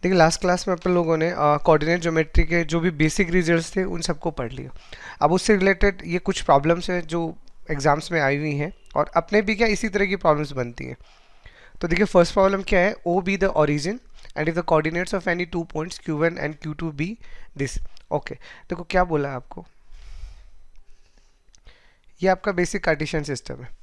देखिए last class में अपन लोगों ने कोऑर्डिनेट ज्योमेट्री के जो भी बेसिक रिजल्ट्स थे उन सबको पढ़ लिया। अब उससे रिलेटेड ये कुछ प्रॉब्लम्स हैं जो एग्जाम्स में आई हुई हैं और अपने भी क्या इसी तरह की प्रॉब्लम्स बनती हैं। तो देखिए फर्स्ट प्रॉब्लम क्या है, O B the origin and if the coordinates of any two points Q1 and Q2 be this. Okay, देखो क्या बोला है आपको, ये आपका बेसिक कार्टेशियन सिस्टम है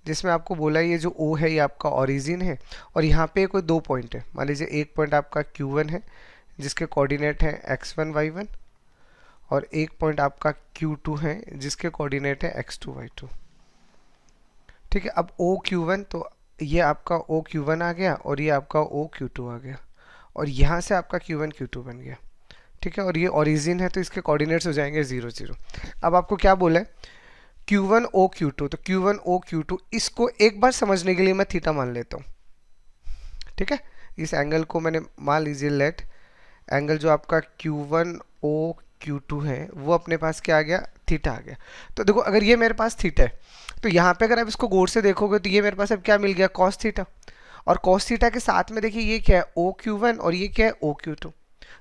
जिसमें आपको बोला है ये जो O है ये आपका ओरिजिन है और यहाँ पे कोई दो पॉइंट है। मान लीजिए एक पॉइंट आपका Q1 है जिसके कोऑर्डिनेट है x1 y1 और एक पॉइंट आपका Q2 है जिसके कोऑर्डिनेट है x2 y2। ठीक है, अब O Q1 तो ये आपका O Q1 आ गया और ये आपका O Q2 आ गया और यहाँ से आपका Q1 Q2 बन गया। ठीक है, और ये ओरिजिन है तो इसके कोऑर्डिनेट्स हो जाएंगे 0 0। अब आपको क्या बोला है, Q1 O Q2, तो Q1 O Q2 इसको एक बार समझने के लिए मैं थीटा मान लेता हूँ। ठीक है, इस एंगल को मैंने मान लीजिए लेट एंगल जो आपका Q1 O Q2 है वो अपने पास क्या आ गया, थीटा आ गया। तो देखो अगर ये मेरे पास थीटा है तो यहाँ पे अगर आप इसको गौर से देखोगे तो ये मेरे पास अब क्या मिल गया, कॉस थीटा। और कॉस थीटा के साथ में देखिए ये क्या है, O Q1 और ये क्या है, O Q2।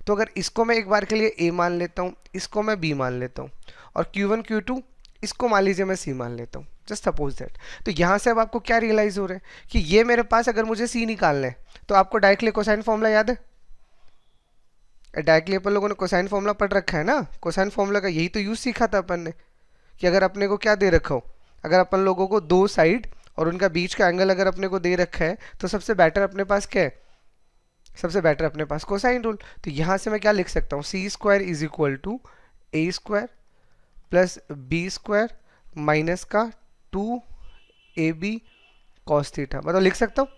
तो अगर इसको मैं एक बार के लिए A मान लेता हूँ, इसको मैं B मान लेता हूँ और Q1 Q2 इसको मान लीजिए मैं C मान लेता हूँ, जस्ट सपोज दैट। तो यहाँ से अब आपको क्या रियलाइज हो रहा है कि ये मेरे पास अगर मुझे C निकालना है तो आपको डायरेक्टली कोसाइन फॉर्मूला याद है, डायरेक्टली अपन लोगों ने कोसाइन फॉर्मूला पढ़ रखा है ना। कोसाइन फॉर्मूला का यही तो यूज सीखा था अपन ने कि अगर अपने को क्या दे रखा हो, अगर अपन लोगों को दो साइड और उनका बीच का एंगल अगर अपने को दे रखा है तो सबसे बेटर अपने पास क्या है, सबसे बेटर अपने पास कोसाइन रूल। तो यहाँ से मैं क्या लिख सकता हूँ, C square is equal to A square plus B square minus का 2AB कॉस थीटा, मतलब लिख सकता हूँ,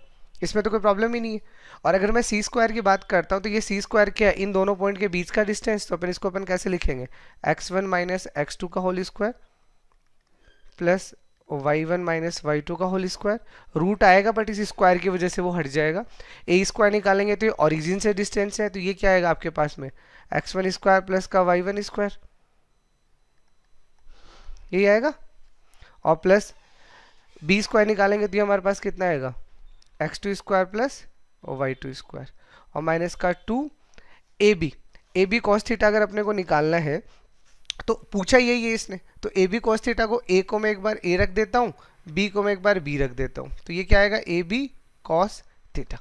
इसमें तो कोई प्रॉब्लम ही नहीं है। और अगर मैं सी स्क्वायर की बात करता हूँ तो ये सी स्क्वायर क्या है, इन दोनों पॉइंट के बीच का डिस्टेंस। तो अपन इसको अपन कैसे लिखेंगे, x1 माइनस x2 का whole square plus y1 minus y2 का होल स्क्वायर। रूट आएगा बट इस स्क्वायर की वजह से वो हट जाएगा। ए स्क्वायर निकालेंगे तो ये ओरिजिन से डिस्टेंस है तो ये क्या आएगा आपके पास में, x1 स्क्वायर प्लस का y1 स्क्वायर, यही आएगा। और प्लस बी स्क्वायर निकालेंगे तो ये हमारे पास कितना आएगा, x2 square plus y2 square और माइनस का 2AB कॉस थीटा अगर अपने को निकालना है तो पूछा यही है इसने। तो AB कॉस थीटा को A को मैं एक बार A रख देता हूँ, B को मैं एक बार B रख देता हूँ, तो ये क्या आएगा AB कॉस थीटा।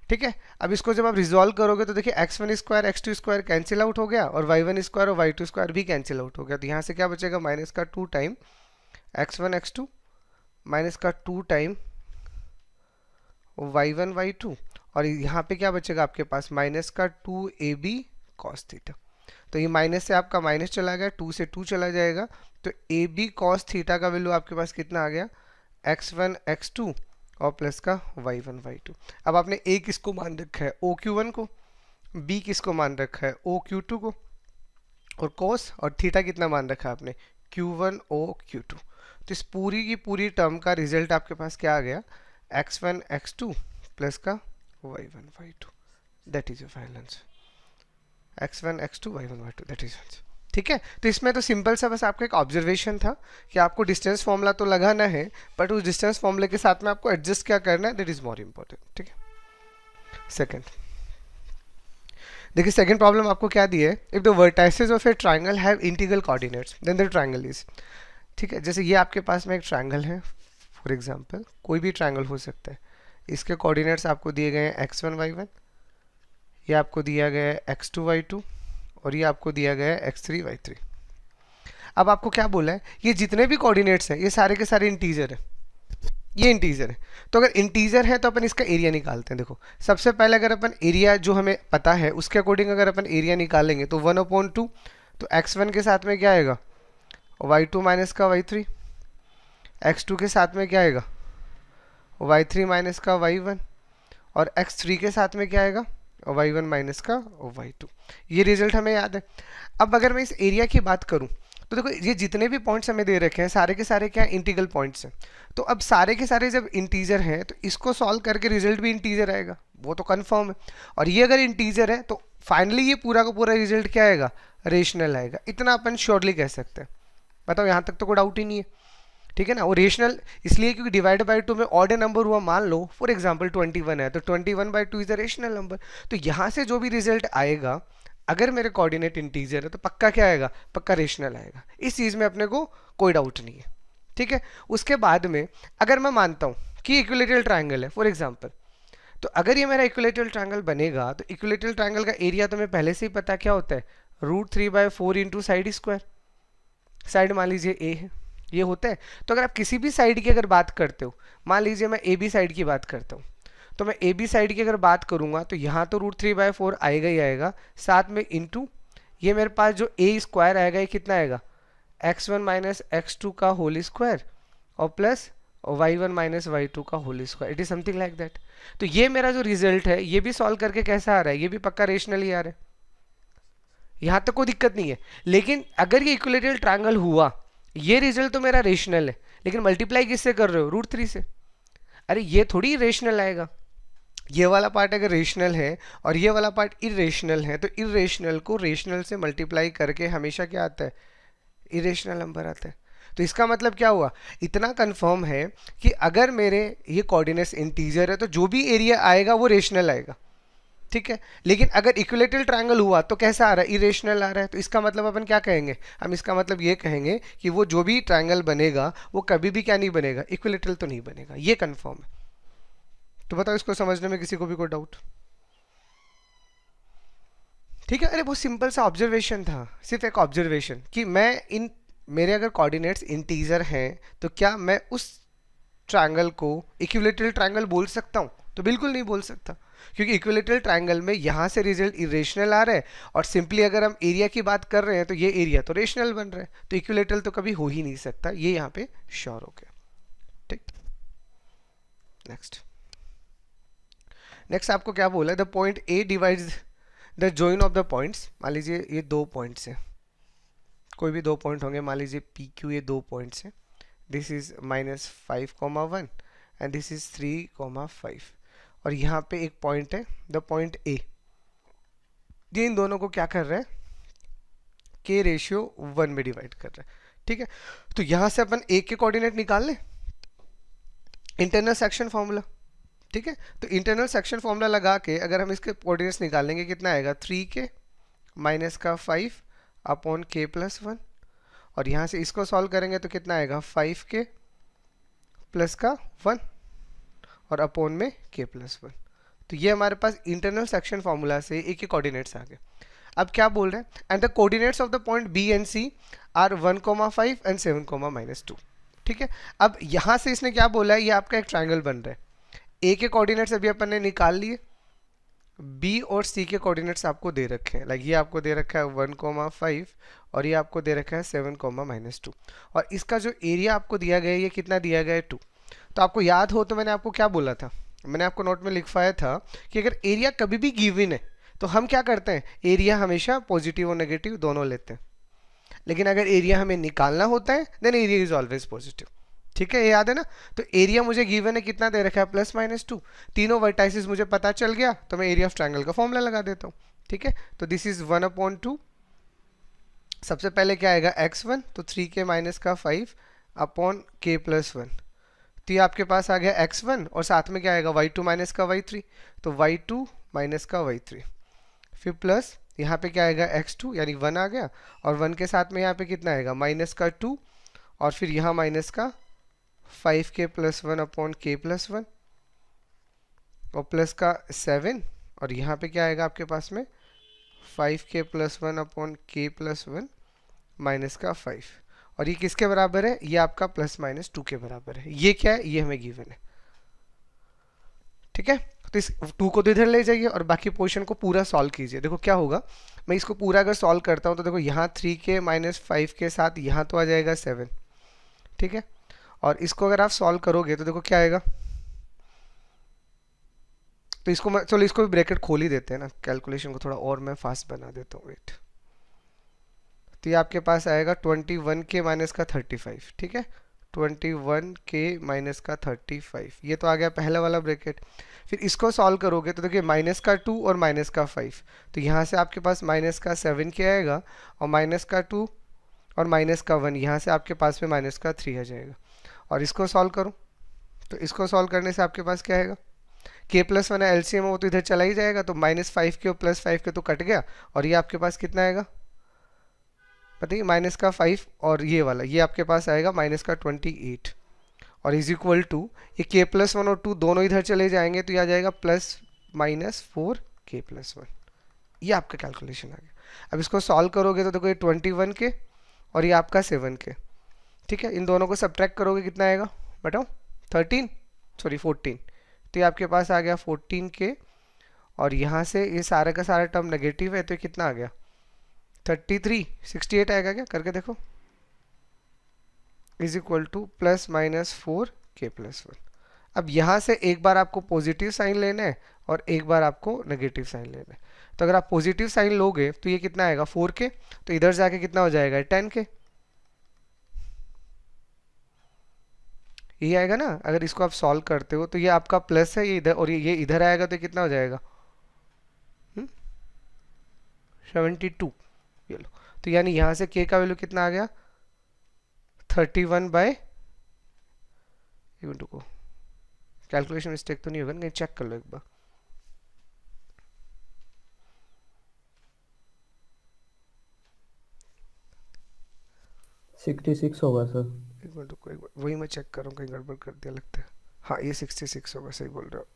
ठीक है, अब इसको जब आप रिजॉल्व करोगे तो देखिए x1 square x2 square cancel out हो गया और y1 स्क्वायर और y2 स्क्वायर भी कैंसिल आउट हो गया। तो यहाँ से क्या बचेगा, माइनस का 2 टाइम x1 x2 माइनस का 2 टाइम y1 y2 और यहाँ पे क्या बचेगा आपके पास, माइनस का 2AB कॉस थीटा। तो ये माइनस से आपका माइनस चला गया, 2 से 2 चला जाएगा, तो AB कॉस थीटा का वैल्यू आपके पास कितना आ गया, x1 x2 और प्लस का y1 y2। अब आपने A किसको मान रखा है, O Q1 को, B किसको मान रखा है, O Q2 को, और कॉस और थीटा कितना मान रखा है आपने, Q1 O Q2। तो इस पूरी की पूरी टर्म का रिजल्ट आपके पास क्या आ गया, x1 x2 प्लस का y1 y2, that is your final answer. x1 x2 y1 y2 that is answer. ठीक है, तो इसमें तो सिंपल सा बस आपका एक ऑब्जर्वेशन था कि आपको डिस्टेंस फॉर्मूला तो लगाना है बट उस डिस्टेंस फॉर्मूले के साथ में आपको एडजस्ट क्या करना है, दैट इज मोर इंपॉर्टेंट। ठीक है, सेकंड देखिए सेकंड प्रॉब्लम आपको क्या दी है, if the vertices of a triangle have integral coordinates then the triangle is. ठीक है, जैसे ये आपके पास में एक ट्राइंगल है, फॉर एग्जांपल कोई भी ट्राइंगल हो सकता है, इसके कोऑर्डिनेट्स आपको दिए गए हैं x1 y1, ये आपको दिया गया है x2 y2 और ये आपको दिया गया है x3 y3। अब आपको क्या बोला है, ये जितने भी कोऑर्डिनेट्स हैं ये सारे के सारे इंटीजर है, ये इंटीजर है। तो अगर इंटीजर है तो अपन इसका एरिया निकालते हैं। देखो सबसे पहले अगर अपन एरिया जो हमें पता है उसके अकॉर्डिंग अगर अपन एरिया निकालेंगे तो 1/2, तो x1 के साथ में क्या आएगा, y2 माइनस का y3, x2 के साथ में क्या आएगा, y3 माइनस का y1 और x3 के साथ में क्या आएगा, y1 माइनस का y2। ये रिजल्ट हमें याद है। अब अगर मैं इस एरिया की बात करूं तो देखो ये जितने भी पॉइंट्स हमें दे रखे हैं सारे के सारे क्या इंटीग्रल पॉइंट्स हैं। तो अब सारे के सारे जब इंटीजर हैं तो इसको सॉल्व करके रिजल्ट भी इंटीजर आएगा, वो तो कंफर्म है। और ये अगर इंटीजर है तो फाइनली ये पूरा का पूरा रिजल्ट क्या आएगा, रेशनल आएगा। इतना अपन श्योरली कह सकते हैं। बताओ यहाँ तक तो कोई डाउट ही नहीं है। ठीक है ना। और रेशनल इसलिए क्योंकि डिवाइड बाय 2 में ऑड नंबर हुआ, मान लो फॉर एग्जांपल 21 है तो 21/2 इज अ रेशनल नंबर। तो यहाँ से जो भी रिजल्ट आएगा अगर मेरे कोऑर्डिनेट इंटीजर है तो पक्का क्या आएगा, पक्का रेशनल आएगा। इस चीज़ में अपने को कोई डाउट नहीं है, ठीक है। उसके बाद में अगर मैं मानता हूँ कि इक्विलेटरल ट्राइंगल है फॉर एग्जाम्पल, तो अगर ये मेरा इक्विलेटरल ट्राइंगल बनेगा तो इक्विलेटरल ट्राइंगल का एरिया तो मैं पहले से ही पता क्या होता है, √3/4 इंटू साइड स्क्वायर। साइड मान लीजिए ए है, ये होता है। तो अगर आप किसी भी साइड की अगर बात करते हो, मान लीजिए मैं ए बी साइड की बात करता हूँ, तो मैं ए बी साइड की अगर बात करूंगा तो यहाँ तो √3/4 आएगा ही आएगा, साथ में इंटू ये मेरे पास जो ए स्क्वायर आएगा ये कितना आएगा, x1 माइनस x2 का होल स्क्वायर और प्लस y1 माइनस y2 का whole square, it is something like that. तो ये मेरा जो रिजल्ट है ये भी सॉल्व करके कैसा आ रहा है, ये भी पक्का रेशनल ही आ रहा है, यहाँ तक कोई दिक्कत नहीं है। लेकिन अगर ये इक्विलेटरल ट्रायंगल हुआ, ये रिजल्ट तो मेरा रेशनल है, लेकिन मल्टीप्लाई किससे कर रहे हो, √3 से। अरे ये थोड़ी रेशनल आएगा, ये वाला पार्ट अगर रेशनल है और ये वाला पार्ट इरेशनल है तो इरेशनल को रेशनल से मल्टीप्लाई करके हमेशा क्या आता है, इरेशनल नंबर आता है। तो इसका मतलब क्या हुआ, इतना कंफर्म है कि अगर मेरे ये कोऑर्डिनेट्स इंटीजर है तो जो भी एरिया आएगा वो रेशनल आएगा, ठीक है। लेकिन अगर इक्विलेटरल ट्रायंगल हुआ तो कैसा आ रहा है, इरेशनल आ रहा है। तो इसका मतलब अपन क्या कहेंगे, हम इसका मतलब ये कहेंगे कि वो जो भी ट्रायंगल बनेगा वो कभी भी क्या नहीं बनेगा, इक्विलेटरल तो नहीं बनेगा, ये कंफर्म है। तो बताओ इसको समझने में किसी को भी कोई डाउट, ठीक है। अरे बहुत सिंपल सा ऑब्जर्वेशन था, सिर्फ एक ऑब्जर्वेशन कि मैं इन मेरे अगर कोऑर्डिनेट्स इंटीजर हैं तो क्या मैं उस ट्रायंगल को इक्विलेटरल ट्रायंगल बोल सकता हूँ, तो बिल्कुल नहीं बोल सकता, क्योंकि इक्विलेटरल ट्रायंगल में यहाँ से रिजल्ट इरेशनल आ रहा है और सिंपली अगर हम एरिया की बात कर रहे हैं तो ये एरिया तो रेशनल बन रहा है, तो इक्विलेटरल तो कभी हो ही नहीं सकता, ये यहाँ पे श्योर हो गया, ठीक। नेक्स्ट आपको क्या बोला, the point A divides the join of the points. मान लीजिए ये 2 पॉइंट्स हैं, कोई भी 2 पॉइंट होंगे, मान लीजिए पी क्यू, ये 2 पॉइंट्स हैं, this is -5,1 and this is 3,5 और यहाँ पे एक पॉइंट है द पॉइंट ए। ये इन दोनों को क्या कर रहा है, के रेशियो 1 में डिवाइड कर रहा है, ठीक है। तो यहाँ से अपन ए के कोऑर्डिनेट निकाल लें, इंटरनल सेक्शन फॉर्मूला, ठीक है। तो इंटरनल सेक्शन फॉर्मूला लगा के अगर हम इसके कोऑर्डिनेट्स निकालेंगे कितना आएगा, 3k माइनस का 5 अपॉन k प्लस 1 और यहाँ से इसको सॉल्व करेंगे तो कितना आएगा, 5k प्लस का 1 और अपॉन में k प्लस 1। तो ये हमारे पास इंटरनल सेक्शन फॉर्मूला से एक ही कोऑर्डिनेट्स आ गए। अब क्या बोल रहे हैं, and the coordinates of the point B and C are 1,5 and 7,-2, ठीक है। अब यहाँ से इसने क्या बोला है, ये आपका एक ट्रायंगल बन रहा है, ए के कोऑर्डिनेट्स अभी अपन ने निकाल लिए, बी और सी के कोऑर्डिनेट्स आपको दे रखे हैं, लाइक ये आपको दे रखा है 1,5 और ये आपको दे रखा है 7,-2 और इसका जो एरिया आपको दिया गया है ये कितना दिया गया है, 2। तो आपको याद हो तो मैंने आपको क्या बोला था, मैंने आपको नोट में लिखवाया था कि अगर एरिया कभी भी गिवन है तो हम क्या करते हैं, एरिया हमेशा पॉजिटिव और नेगेटिव दोनों लेते हैं, लेकिन अगर एरिया हमें निकालना होता है then area is always positive, ठीक है, ये याद है ना। तो एरिया मुझे गिवन है कितना दे रखा है, +-2, तीनों वर्टाइसिस मुझे पता चल गया तो मैं एरिया ऑफ ट्रायंगल का फॉर्मूला लगा देता हूँ, ठीक है। तो दिस इज 1/2, सबसे पहले क्या आएगा x1, तो 3k माइनस का 5 अपॉन k प्लस 1, तो ये आपके पास आ गया x1 और साथ में क्या आएगा y2 माइनस का y3, तो y2 माइनस का y3, फिर प्लस यहाँ पे क्या आएगा x2 यानी 1 आ गया और 1 के साथ में यहाँ पे कितना आएगा -2 और फिर यहाँ माइनस का 5k plus 1 upon k plus 1 और प्लस का 7 और यहाँ पे क्या आएगा आपके पास में 5k plus 1 upon k plus 1 minus का 5 और ये किसके बराबर है, ये आपका +-2 के बराबर है। ये क्या है, ये हमें गिवन है, ठीक है। तो इस 2 को तो इधर ले जाइए और बाकी पोर्शन को पूरा सॉल्व कीजिए। देखो क्या होगा, मैं इसको पूरा अगर सॉल्व करता हूँ तो देखो यहाँ 3k माइनस 5 के साथ यहाँ तो आ जाएगा 7, ठीक है। और इसको अगर आप सॉल्व करोगे तो देखो क्या आएगा, तो इसको मैं चलो इसको भी ब्रैकेट खोल ही देते हैं ना, कैलकुलेशन को थोड़ा और मैं फास्ट बना देता हूँ, वेट। तो ये आपके पास आएगा 21k माइनस का 35, ठीक है, 21k माइनस का 35, ये तो आ गया पहला वाला ब्रैकेट। फिर इसको सॉल्व करोगे तो देखिए माइनस का 2 और माइनस का 5, तो यहाँ से आपके पास माइनस का 7k आएगा और माइनस का 2 और माइनस का 1, यहाँ से आपके पास में माइनस का 3 आ जाएगा। और इसको सॉल्व करूँ तो इसको सॉल्व करने से आपके पास क्या आएगा, k+1 है, एलसीएम वो तो इधर चला ही जाएगा, तो -5k और +5k तो कट गया, और ये आपके पास कितना आएगा बताइए, -5 और ये वाला ये आपके पास आएगा -28, और इज इक्वल टू ये k+1 और 2 दोनों इधर चले जाएंगे तो ये आ जाएगा +-4k+1। ये आपका कैलकुलेशन आ गया। अब इसको सॉल्व करोगे तो देखो ये 21k और ये आपका 7k, ठीक है, इन दोनों को सब्ट्रैक्ट करोगे कितना आएगा बताओ, 14, तो ये आपके पास आ गया 14k, और यहाँ से ये सारा का सारा टर्म नेगेटिव है तो ये कितना आ गया 68 आएगा क्या, करके देखो, इज इक्वल टू +-4k+1। अब यहाँ से एक बार आपको पॉजिटिव साइन लेना है और एक बार आपको नेगेटिव साइन लेना है। तो अगर आप पॉजिटिव साइन लोगे तो ये कितना आएगा 4k, तो इधर जाके कितना हो जाएगा 10k, ये आएगा ना। अगर इसको आप सॉल्व करते हो तो ये आपका प्लस है, ये इधर, और ये इधर आएगा तो कितना हो जाएगा 72, ये लो। तो यानी यहाँ से k का वैल्यू कितना आ गया 31/, को कैलकुलेशन मिस्टेक तो नहीं होगा, नहीं चेक कर लो एक बार। $66 होगा सर। एक बार वही मैं चेक कर रहा हूँ, कहीं गड़बड़ कर दिया लगता है। हाँ ये 66 होगा, सही बोल रहे हो।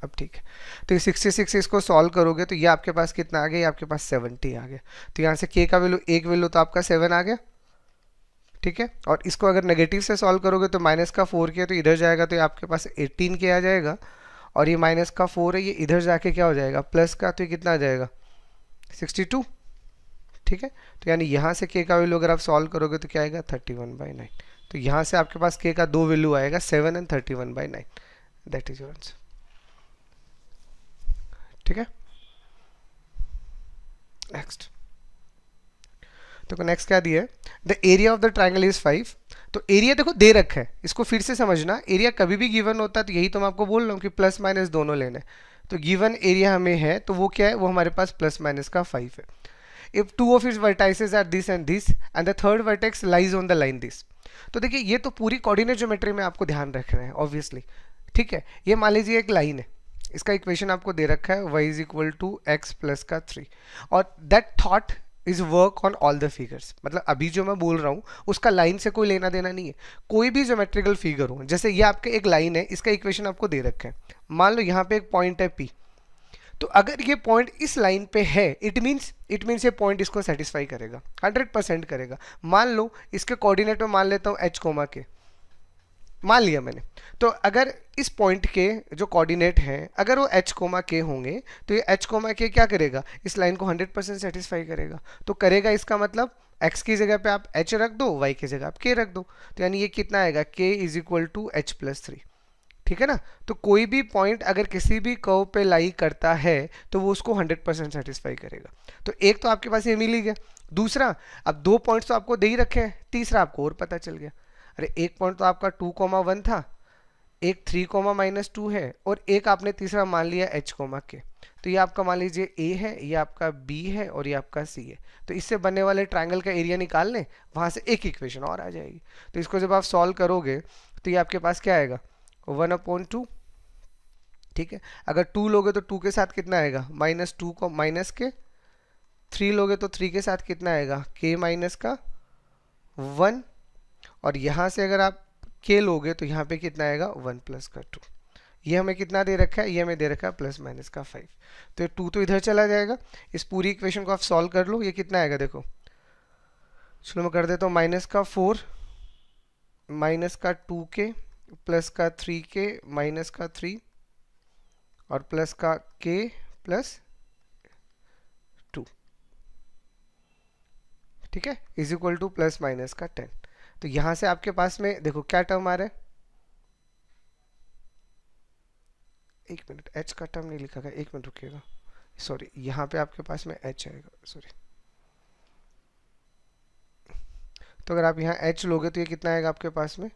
अब ठीक है, तो ये 66 इसको सॉल्व करोगे तो ये आपके पास कितना आ गया, ये आपके पास 70 आ गया। तो यहाँ से k का वैल्यू एक वैल्यू तो आपका 7 आ गया, ठीक है। और इसको अगर नेगेटिव से सॉल्व करोगे तो -4k तो इधर जाएगा तो ये आपके पास 18k आ जाएगा, और ये -4 है ये इधर जाके क्या हो जाएगा प्लस का, तो ये कितना आ जाएगा 62, ठीक है। तो यानी यहाँ से k का वैल्यू अगर आप सॉल्व करोगे तो क्या आएगा 31/9। तो यहाँ से आपके पास k का दो वैल्यू आएगा 7 and 31/9, that is your answer, ठीक है। नेक्स्ट, तो नेक्स्ट क्या दिया है, the area of the triangle is 5। तो एरिया देखो दे रखा है, इसको फिर से समझना, एरिया कभी भी गिवन होता है तो यही तो मैं आपको बोल रहा हूँ कि प्लस माइनस दोनों लेना है। तो गिवन एरिया हमें है तो वो क्या है, वो हमारे पास प्लस माइनस का 5 है। If two of its vertices are this and the third vertex lies on the line this. तो देखिए ये तो पूरी कोऑर्डिनेट ज्योमेट्री में आपको ध्यान रखना है ऑब्वियसली, ठीक है। ये मान लीजिए एक लाइन है, इसका इक्वेशन आपको दे रखा है y is equal to x plus का 3, और that thought is work on all the figures. मतलब अभी जो मैं बोल रहा हूँ उसका लाइन से कोई लेना देना नहीं है, कोई भी ज्योमेट्रिकल फिगर हो, जैसे ये आपके एक लाइन है, इसका इक्वेशन आपको दे रखा है। मान लो यहाँ पे एक पॉइंट है P, तो अगर ये पॉइंट इस लाइन पे है इट मीन्स ये पॉइंट इसको सेटिस्फाई करेगा, 100% करेगा। मान लो इसके कोऑर्डिनेट में मान लेता हूँ h, के मान लिया मैंने। तो अगर इस पॉइंट के जो कोऑर्डिनेट हैं अगर वो h, k होंगे तो ये h, k क्या करेगा, इस लाइन को 100% सेटिस्फाई करेगा। तो करेगा इसका मतलब x की जगह पे आप h रख दो, y की जगह आप k रख दो, तो यानी ये कितना आएगा k is equal to h+3, ठीक है ना। तो कोई भी पॉइंट अगर किसी भी कर्व पे लाई करता है तो वो उसको 100% सेटिस्फाई करेगा। तो एक तो आपके पास ये मिल ही गया, दूसरा अब दो पॉइंट्स तो आपको दे ही रखे हैं, तीसरा आपको और पता चल गया। अरे एक पॉइंट तो आपका 2,1 था, एक 3,-2 है, और एक आपने तीसरा मान लिया h, k। तो ये आपका मान लीजिए a है, ये आपका b है और ये आपका c है। तो इससे बनने वाले ट्रायंगल का एरिया निकाल लें, वहां से एक इक्वेशन और आ जाएगी। तो इसको जब आप सॉल्व करोगे तो ये आपके पास क्या आएगा 1/2, ठीक है। अगर 2 लोगे तो 2 के साथ कितना आएगा -2 को माइनस के, 3 लोगे तो 3 के साथ कितना आएगा k माइनस का 1, और यहाँ से अगर आप k लोगे तो यहाँ पे कितना आएगा 1 प्लस का 2। ये हमें कितना दे रखा है, ये हमें दे रखा है प्लस माइनस का 5। तो ये 2 तो इधर चला जाएगा, इस पूरी इक्वेशन को आप सॉल्व कर लो, ये कितना आएगा देखो, चलो मैं कर देता हूँ -4 माइनस का 2k प्लस का 3k माइनस का 3 और प्लस का k प्लस 2, ठीक है, is equal two plus minus का 10। तो यहां से आपके पास में देखो क्या टर्म आ रहा है, एक मिनट, h का टर्म नहीं लिखा गया, एक मिनट रुकिएगा, सॉरी, यहाँ पे आपके पास में h आएगा, सॉरी। तो अगर आप यहाँ h लोगे तो ये कितना आएगा आपके पास में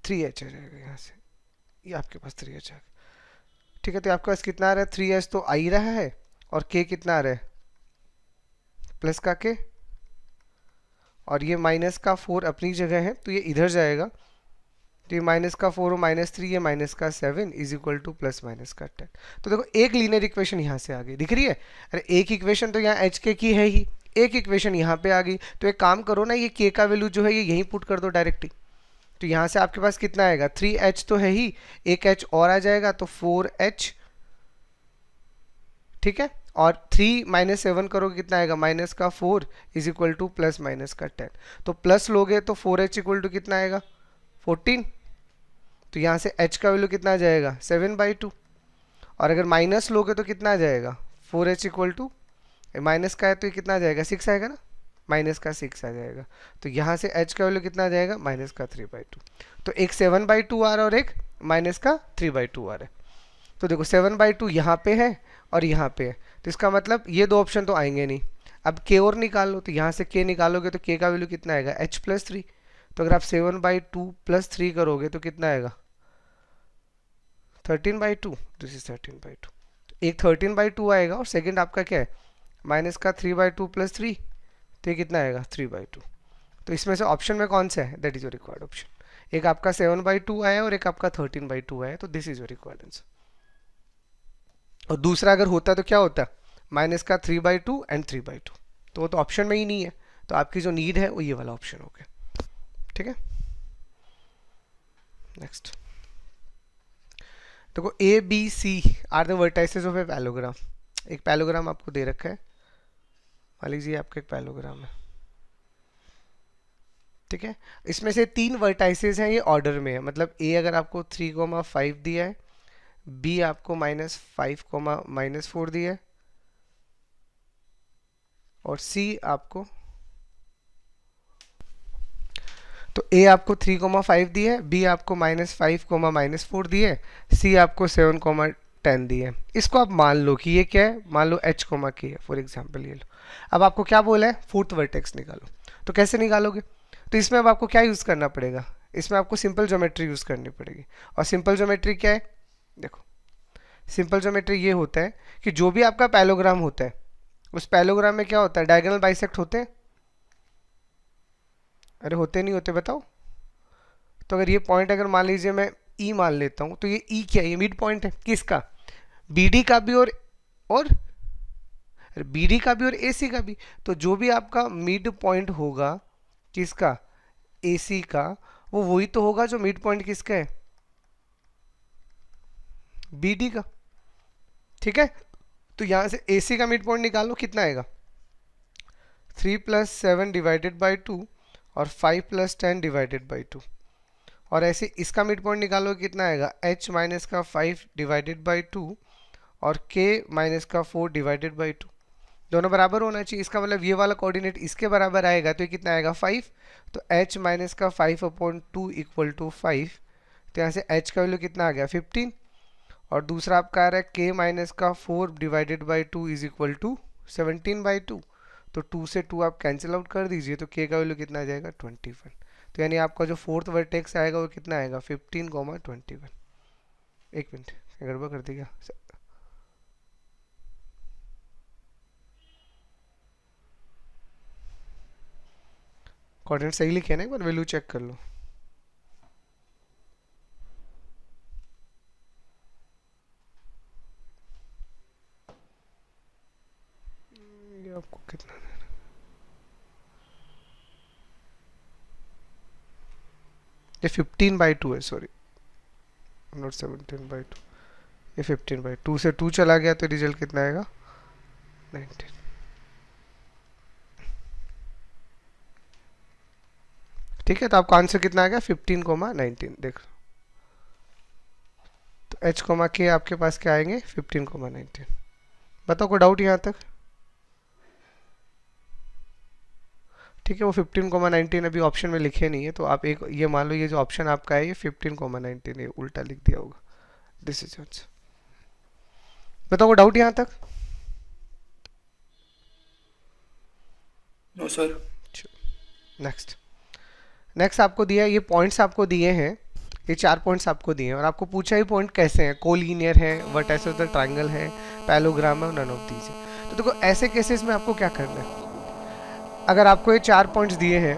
3h आ जाएगा, यहाँ से ये आपके पास 3h आ गया, ठीक है। तो आपके पास कितना आ रहा है 3h तो आ ही रहा है, और k कितना आ रहा है प्लस का k, और ये माइनस का 4 अपनी जगह है तो ये इधर जाएगा, तो ये माइनस का 4 और -3, ये माइनस का 7 is equal two plus minus का 10। तो देखो एक लीनियर इक्वेशन यहाँ से आ गई, दिख रही है। अरे एक इक्वेशन तो यहाँ एच के की है ही, एक इक्वेशन यहाँ पे आ गई। तो एक काम करो ना, ये के का वैल्यू जो है ये यहीं पुट कर दो डायरेक्टली। तो यहाँ से आपके पास कितना आएगा, 3h तो है ही, एक h और आ जाएगा तो 4h, ठीक है। और 3 - 7 करोगे कितना आएगा, माइनस का 4 is equal two plus minus का 10। तो प्लस लोगे तो 4h इक्वल टू कितना आएगा, 14। तो यहाँ से h का वैल्यू कितना आ जाएगा, 7/2। और अगर माइनस लोगे तो कितना आ जाएगा, 4h इक्वल टू, माइनस का है तो ये कितना आ जाएगा, 6 आएगा ना, माइनस का 6 आ जाएगा। तो यहाँ से h का वैल्यू कितना आ जाएगा, माइनस का 3/2। तो एक 7/2 आ रहा है और एक माइनस का 3/2 आ रहा है। तो देखो 7/2 यहाँ पे है और यहाँ पे है, तो इसका मतलब ये दो ऑप्शन तो आएंगे नहीं। अब k और निकाल लो, तो यहाँ से k निकालोगे तो k का वैल्यू कितना आएगा, h+3। तो अगर आप 7/2 + 3 करोगे तो कितना आएगा, 13/2। This is 13/2। एक 13/2 आएगा और सेकंड आपका क्या है, माइनस का 3/2 + 3, तो ये कितना आएगा, 3/2। तो इसमें से ऑप्शन में कौन सा है, that is your required option. एक आपका 7/2 आया और एक आपका 13/2 आया, तो this is your required answer. और दूसरा अगर होता तो क्या होता, माइनस का 3/2 एंड 3/2, तो वो तो ऑप्शन में ही नहीं है। तो आपकी जो नीड है वो ये वाला ऑप्शन हो गया, ठीक है। नेक्स्ट देखो, A B C are the vertices of a parallelogram. एक पैलोग्राम आपको दे रखा है, मान लीजिए आपका एक पैलोग्राम है, ठीक है। इसमें से 3 वर्टाइसेस हैं, ये ऑर्डर में है। मतलब ए अगर आपको 3,5 दिया है, बी आपको -5, -4 दिया है, और सी आपको, तो ए आपको 3,5 दी है, बी आपको -5, -4 दी है, सी आपको 7,10 दी है। इसको आप मान लो कि ये क्या है, मान लो h, k है फॉर एग्जांपल, ये लो। अब आपको क्या बोला है, फोर्थ वर्टेक्स निकालो। तो कैसे निकालोगे, तो इसमें अब आपको क्या यूज़ करना पड़ेगा, इसमें आपको सिंपल ज्योमेट्री यूज़ करनी पड़ेगी। और सिंपल ज्योमेट्री क्या है, देखो सिंपल ज्योमेट्री ये होता है कि जो भी आपका पैलोग्राम होता है, उस पैलोग्राम में क्या होता है, डायगोनल बाइसेक्ट होते हैं। अरे होते नहीं होते, बताओ। तो अगर ये पॉइंट अगर मान लीजिए मैं ई मान लेता हूँ, तो ये ई क्या है, ये मिड पॉइंट है किसका, बीडी का भी और बीडी का भी और एसी का भी। तो जो भी आपका मिड पॉइंट होगा किसका, एसी का, वो वही तो होगा जो मिड पॉइंट किसका है, बीडी का, ठीक है। तो यहां से एसी का मिड पॉइंट निकालो, कितना आएगा, 3 + 7 डिवाइडेड बाई 2 और 5 + 10 डिवाइडेड बाई 2। और ऐसे इसका मिड पॉइंट निकालो, कितना आएगा, h - का 5 डिवाइडेड बाई 2 और k - का 4 डिवाइडेड बाई 2। दोनों बराबर होना चाहिए, इसका मतलब ये वाला कोऑर्डिनेट इसके बराबर आएगा, तो ये कितना आएगा, 5। तो h - का 5/2 इक्वल टू 5। तो यहाँ से h का वैल्यू कितना आ गया, 15। और दूसरा आपका आ रहा है k - का 4 divided by 2 is equal to 17/2। तो 2 से 2 आप कैंसिल आउट कर दीजिए, तो k का वैल्यू कितना आ जाएगा, 21। तो यानी आपका जो फोर्थ वर्टेक्स आएगा वो कितना आएगा, 15,21। एक मिनट, गड़बड़ कर देगा, कोऑर्डिनेट सही लिखे ना, एक बार वैल्यू चेक कर लो। ये आपको कितना देना, ये 15/2 है, सॉरी नॉट 17/2, ये 15/2 से 2 चला गया तो रिजल्ट कितना आएगा, 19। ठीक है, तो आपका आंसर कितना आ गया, 15,19। देख, तो h, k आपके पास क्या आएंगे, 15,19। बताओ कोई डाउट यहाँ तक, ठीक है। वो 15,19 अभी ऑप्शन में लिखे नहीं है, तो आप एक ये मान लो, ये जो ऑप्शन आपका है ये 15,19 ये उल्टा लिख दिया होगा, दिस इज आंसर। बताओ कोई डाउट यहाँ तक, नो सर। नेक्स्ट आपको दिया है, ये पॉइंट्स आपको दिए हैं, ये 4 पॉइंट्स आपको दिए हैं, और आपको पूछा ही पॉइंट कैसे हैं, कोलिनियर है, वर्टाइस ऑफ द ट्रायंगल है, पैलोग्राम है, नन ऑफ दीज है। तो देखो ऐसे केसेस में आपको क्या करना है, अगर आपको ये 4 पॉइंट्स दिए हैं,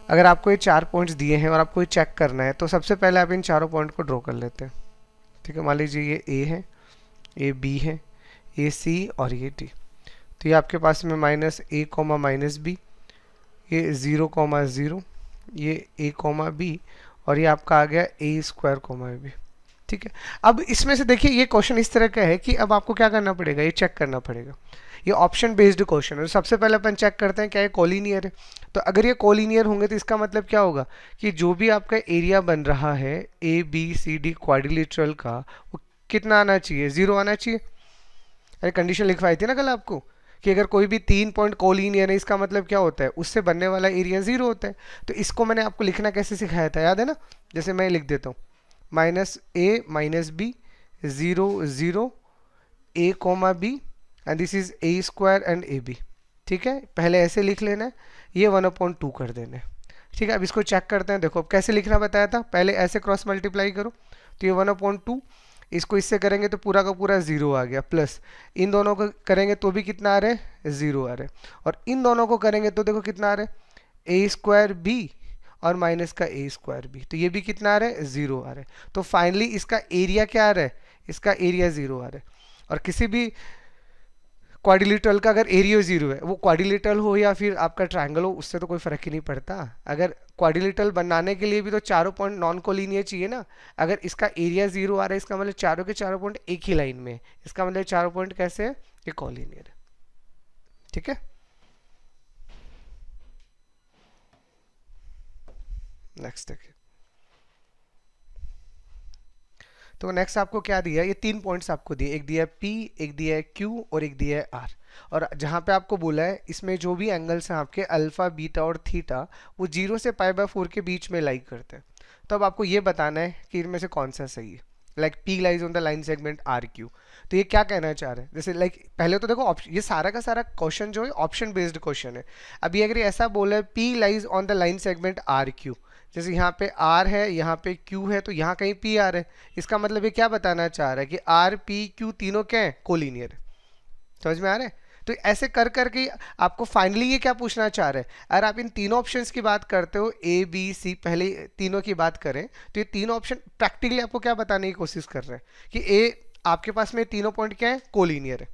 अगर आपको ये 4 पॉइंट्स दिए हैं और आपको ये चेक करना है, तो सबसे पहले आप इन चारों पॉइंट को ड्रॉ कर लेते हैं। ठीक है, मान लीजिए ये ए है, ये बी है, ये सी और ये डी। तो ये आपके पास में माइनस ए कॉमा माइनस बी, ये 0 कॉमा 0, ये ए कॉमा बी, और ये आपका आ गया ए स्क्वायर कॉमा बी। ठीक है, अब इसमें से देखिए ये क्वेश्चन इस तरह का है कि अब आपको क्या करना पड़ेगा, ये चेक करना पड़ेगा। ये ऑप्शन बेस्ड क्वेश्चन है। सबसे पहले अपन चेक करते हैं क्या ये कोलिनियर है। तो अगर ये कोलिनियर होंगे तो इसका मतलब क्या होगा कि जो भी आपका एरिया बन रहा है A B C D quadrilateral का, वो कितना आना चाहिए, 0 आना चाहिए। अरे कंडीशन लिखवाई थी ना कल आपको कि अगर कोई भी 3 पॉइंट कोलिनियर है, इसका मतलब क्या होता है, उससे बनने वाला एरिया 0 होता है। तो इसको मैंने आपको लिखना कैसे सिखाया था, याद है ना? जैसे मैं लिख देता हूँ minus A minus B 0 0 A comma B and this is A square and A B. ठीक है, पहले ऐसे लिख लेना है, ये 1/2 कर देना है। ठीक है, अब इसको चेक करते हैं। देखो अब कैसे लिखना बताया था, पहले ऐसे क्रॉस मल्टीप्लाई करो तो ये 1/2, इसको इससे करेंगे तो पूरा का पूरा 0 आ गया, प्लस इन दोनों को करेंगे तो भी कितना आ रहा है, 0 आ रहा है, और इन दोनों को करेंगे तो देखो कितना आ रहा है, ए स्क्वायर बी और माइनस का ए स्क्वायर बी, तो ये भी कितना आ रहा है, 0 आ रहा है। तो फाइनली इसका एरिया क्या आ रहा है, इसका एरिया 0 आ रहा है। और किसी भी क्वाड्रिलेटरल का अगर एरिया 0 है, वो क्वाड्रिलेटरल हो या फिर आपका ट्रायंगल हो, उससे तो कोई फर्क ही नहीं पड़ता। अगर क्वाड्रिलेटरल बनाने के लिए भी तो चारों पॉइंट नॉन कोलिनियर चाहिए ना। अगर इसका एरिया 0 आ रहा है, इसका मतलब चारों के चारों पॉइंट एक ही लाइन में है, इसका मतलब चारों पॉइंट कैसे है, ये कोलिनियर है। ठीक है, नेक्स्ट देखिए। तो नेक्स्ट आपको क्या दिया, ये 3 पॉइंट्स आपको दिए, एक दिया है P, एक दिया है Q और एक दिया है R। और जहाँ पे आपको बोला है इसमें जो भी एंगल्स हैं आपके अल्फा बीटा और थीटा, वो 0 से π/4 के बीच में लाई करते हैं। तो अब आपको ये बताना है कि इनमें से कौन सा सही है। Like P lies on the line segment RQ। तो ये क्या कहना चाह रहे हैं, जैसे लाइक पहले तो देखो ये सारा का सारा क्वेश्चन जो है ऑप्शन बेस्ड क्वेश्चन है। अभी अगर ये ऐसा बोला है P lies on the line segment RQ, जैसे यहाँ पे R है, यहाँ पे Q है, तो यहाँ कहीं P R है, इसका मतलब ये क्या बताना चाह रहा है कि R P Q तीनों क्या है, कोलिनियर है। समझ में आ रहा है? तो ऐसे कर करके आपको फाइनली ये क्या पूछना चाह रहे हैं, अगर आप इन तीनों ऑप्शंस की बात करते हो A B C, पहले तीनों की बात करें तो ये तीनों ऑप्शन प्रैक्टिकली आपको क्या बताने की कोशिश कर रहे हैं कि A आपके पास में तीनों पॉइंट क्या है, कोलिनियर है।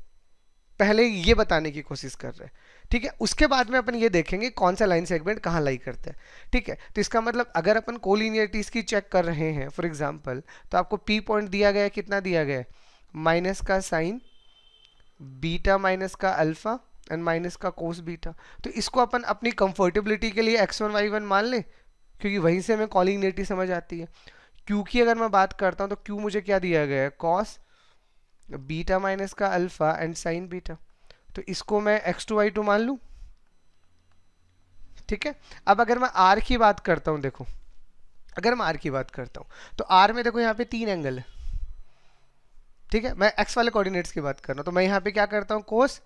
पहले ये बताने की कोशिश कर रहे हैं। ठीक है, उसके बाद में अपन ये देखेंगे कौन सा लाइन सेगमेंट कहाँ लाई करता है। ठीक है, तो इसका मतलब अगर अपन कोलिनियरिटीज की चेक कर रहे हैं फॉर एग्जांपल, तो आपको P पॉइंट दिया गया है, कितना दिया गया है, माइनस का साइन बीटा माइनस का अल्फा एंड माइनस का कोस बीटा। तो इसको अपन अपनी कंफर्टेबिलिटी के लिए x1 y1 मान लें, क्योंकि वहीं से हमें कोलिनियरिटी समझ आती है। Q की अगर मैं बात करता हूँ तो Q मुझे क्या दिया गया है, कॉस बीटा माइनस का अल्फा एंड साइन बीटा, तो इसको मैं x2 y2 मान लूं। ठीक है, अब अगर मैं r की बात करता हूं, देखो अगर मैं r की बात करता हूं तो r में देखो यहाँ पे 3 एंगल है। ठीक है, मैं x वाले कोऑर्डिनेट्स की बात कर रहा हूं, तो मैं यहाँ पे क्या करता हूँ, कोस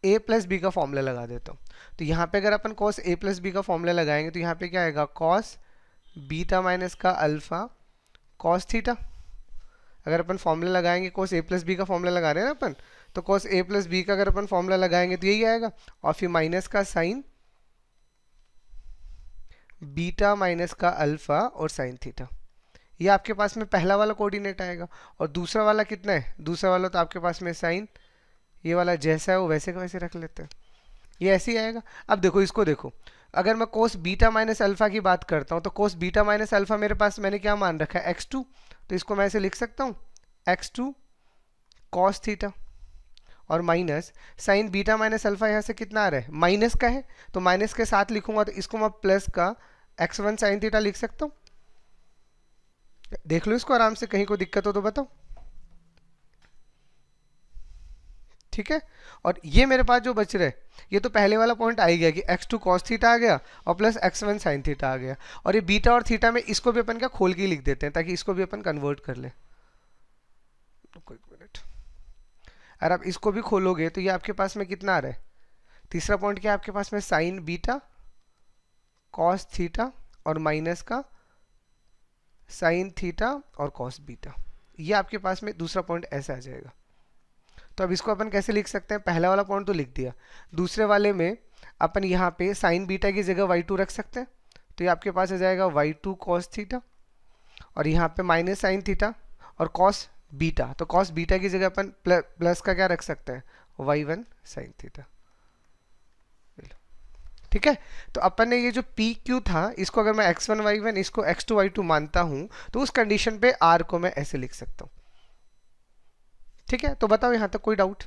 a प्लस बी का फॉर्मूला लगा देता हूँ। तो यहाँ पे अगर अपन कोस a प्लस बी का फॉर्मूला लगाएंगे तो यहाँ पे क्या आएगा, कॉस बीटा माइनस का अल्फा कॉस थीटा। अगर अपन फॉर्मूला लगाएंगे, कोस a प्लस बी का फॉर्मूला लगा रहे हैं ना अपन, तो कोस a प्लस बी का अगर अपन फॉर्मूला लगाएंगे तो यही आएगा, और फिर माइनस का साइन बीटा माइनस का अल्फा और साइन थीटा। ये आपके पास में पहला वाला कोऑर्डिनेट आएगा। और दूसरा वाला कितना है, दूसरा वाला तो आपके पास में साइन, ये वाला जैसा है वो वैसे का वैसे रख लेते हैं, ये ऐसे ही आएगा। अब देखो इसको देखो, अगर मैं कोस बीटा माइनस अल्फा की बात करता हूँ तो कोस बीटा माइनस अल्फा मेरे पास मैंने क्या मान रखा है, x2, तो इसको मैं ऐसे लिख सकता हूँ x2 कॉस थीटा, और minus sign beta minus alpha यहाँ से कितना आ रहा है, माइनस का है, तो माइनस के साथ लिखूंगा तो इसको मैं प्लस का x1 साइन थीटा लिख सकता हूँ। देख लो इसको आराम से, कहीं को दिक्कत हो तो बताओ। ठीक है, और ये मेरे पास जो बच रहा है, ये तो पहले वाला पॉइंट आ ही गया कि x2 cos थीटा आ गया और प्लस x1 sin थीटा आ गया। और ये बीटा और थीटा में इसको भी अपन क्या खोल के लिख देते हैं ताकि इसको भी अपन कन्वर्ट कर ले। एक मिनट, अगर आप इसको भी खोलोगे तो ये आपके पास में कितना आ रहा है, तीसरा पॉइंट क्या है आपके पास में, साइन बीटा कॉस थीटा और माइनस का साइन थीटा और कॉस बीटा। ये आपके पास में दूसरा पॉइंट ऐसा आ जाएगा। तो अब इसको अपन कैसे लिख सकते हैं, पहला वाला पॉइंट तो लिख दिया, दूसरे वाले में अपन यहाँ पे साइन बीटा की जगह y2 रख सकते हैं, तो ये आपके पास आ जाएगा y2 cos थीटा, और यहाँ पे माइनस साइन थीटा और cos बीटा, तो cos बीटा की जगह अपन प्लस का क्या रख सकते हैं, y1 साइन थीटा। ठीक है, तो अपन ने ये जो पी क्यू था इसको अगर मैं x1 y1 इसको x2 y2 मानता हूं तो उस कंडीशन पे r को मैं ऐसे लिख सकता हूं। ठीक है, तो बताओ यहां तक कोई डाउट,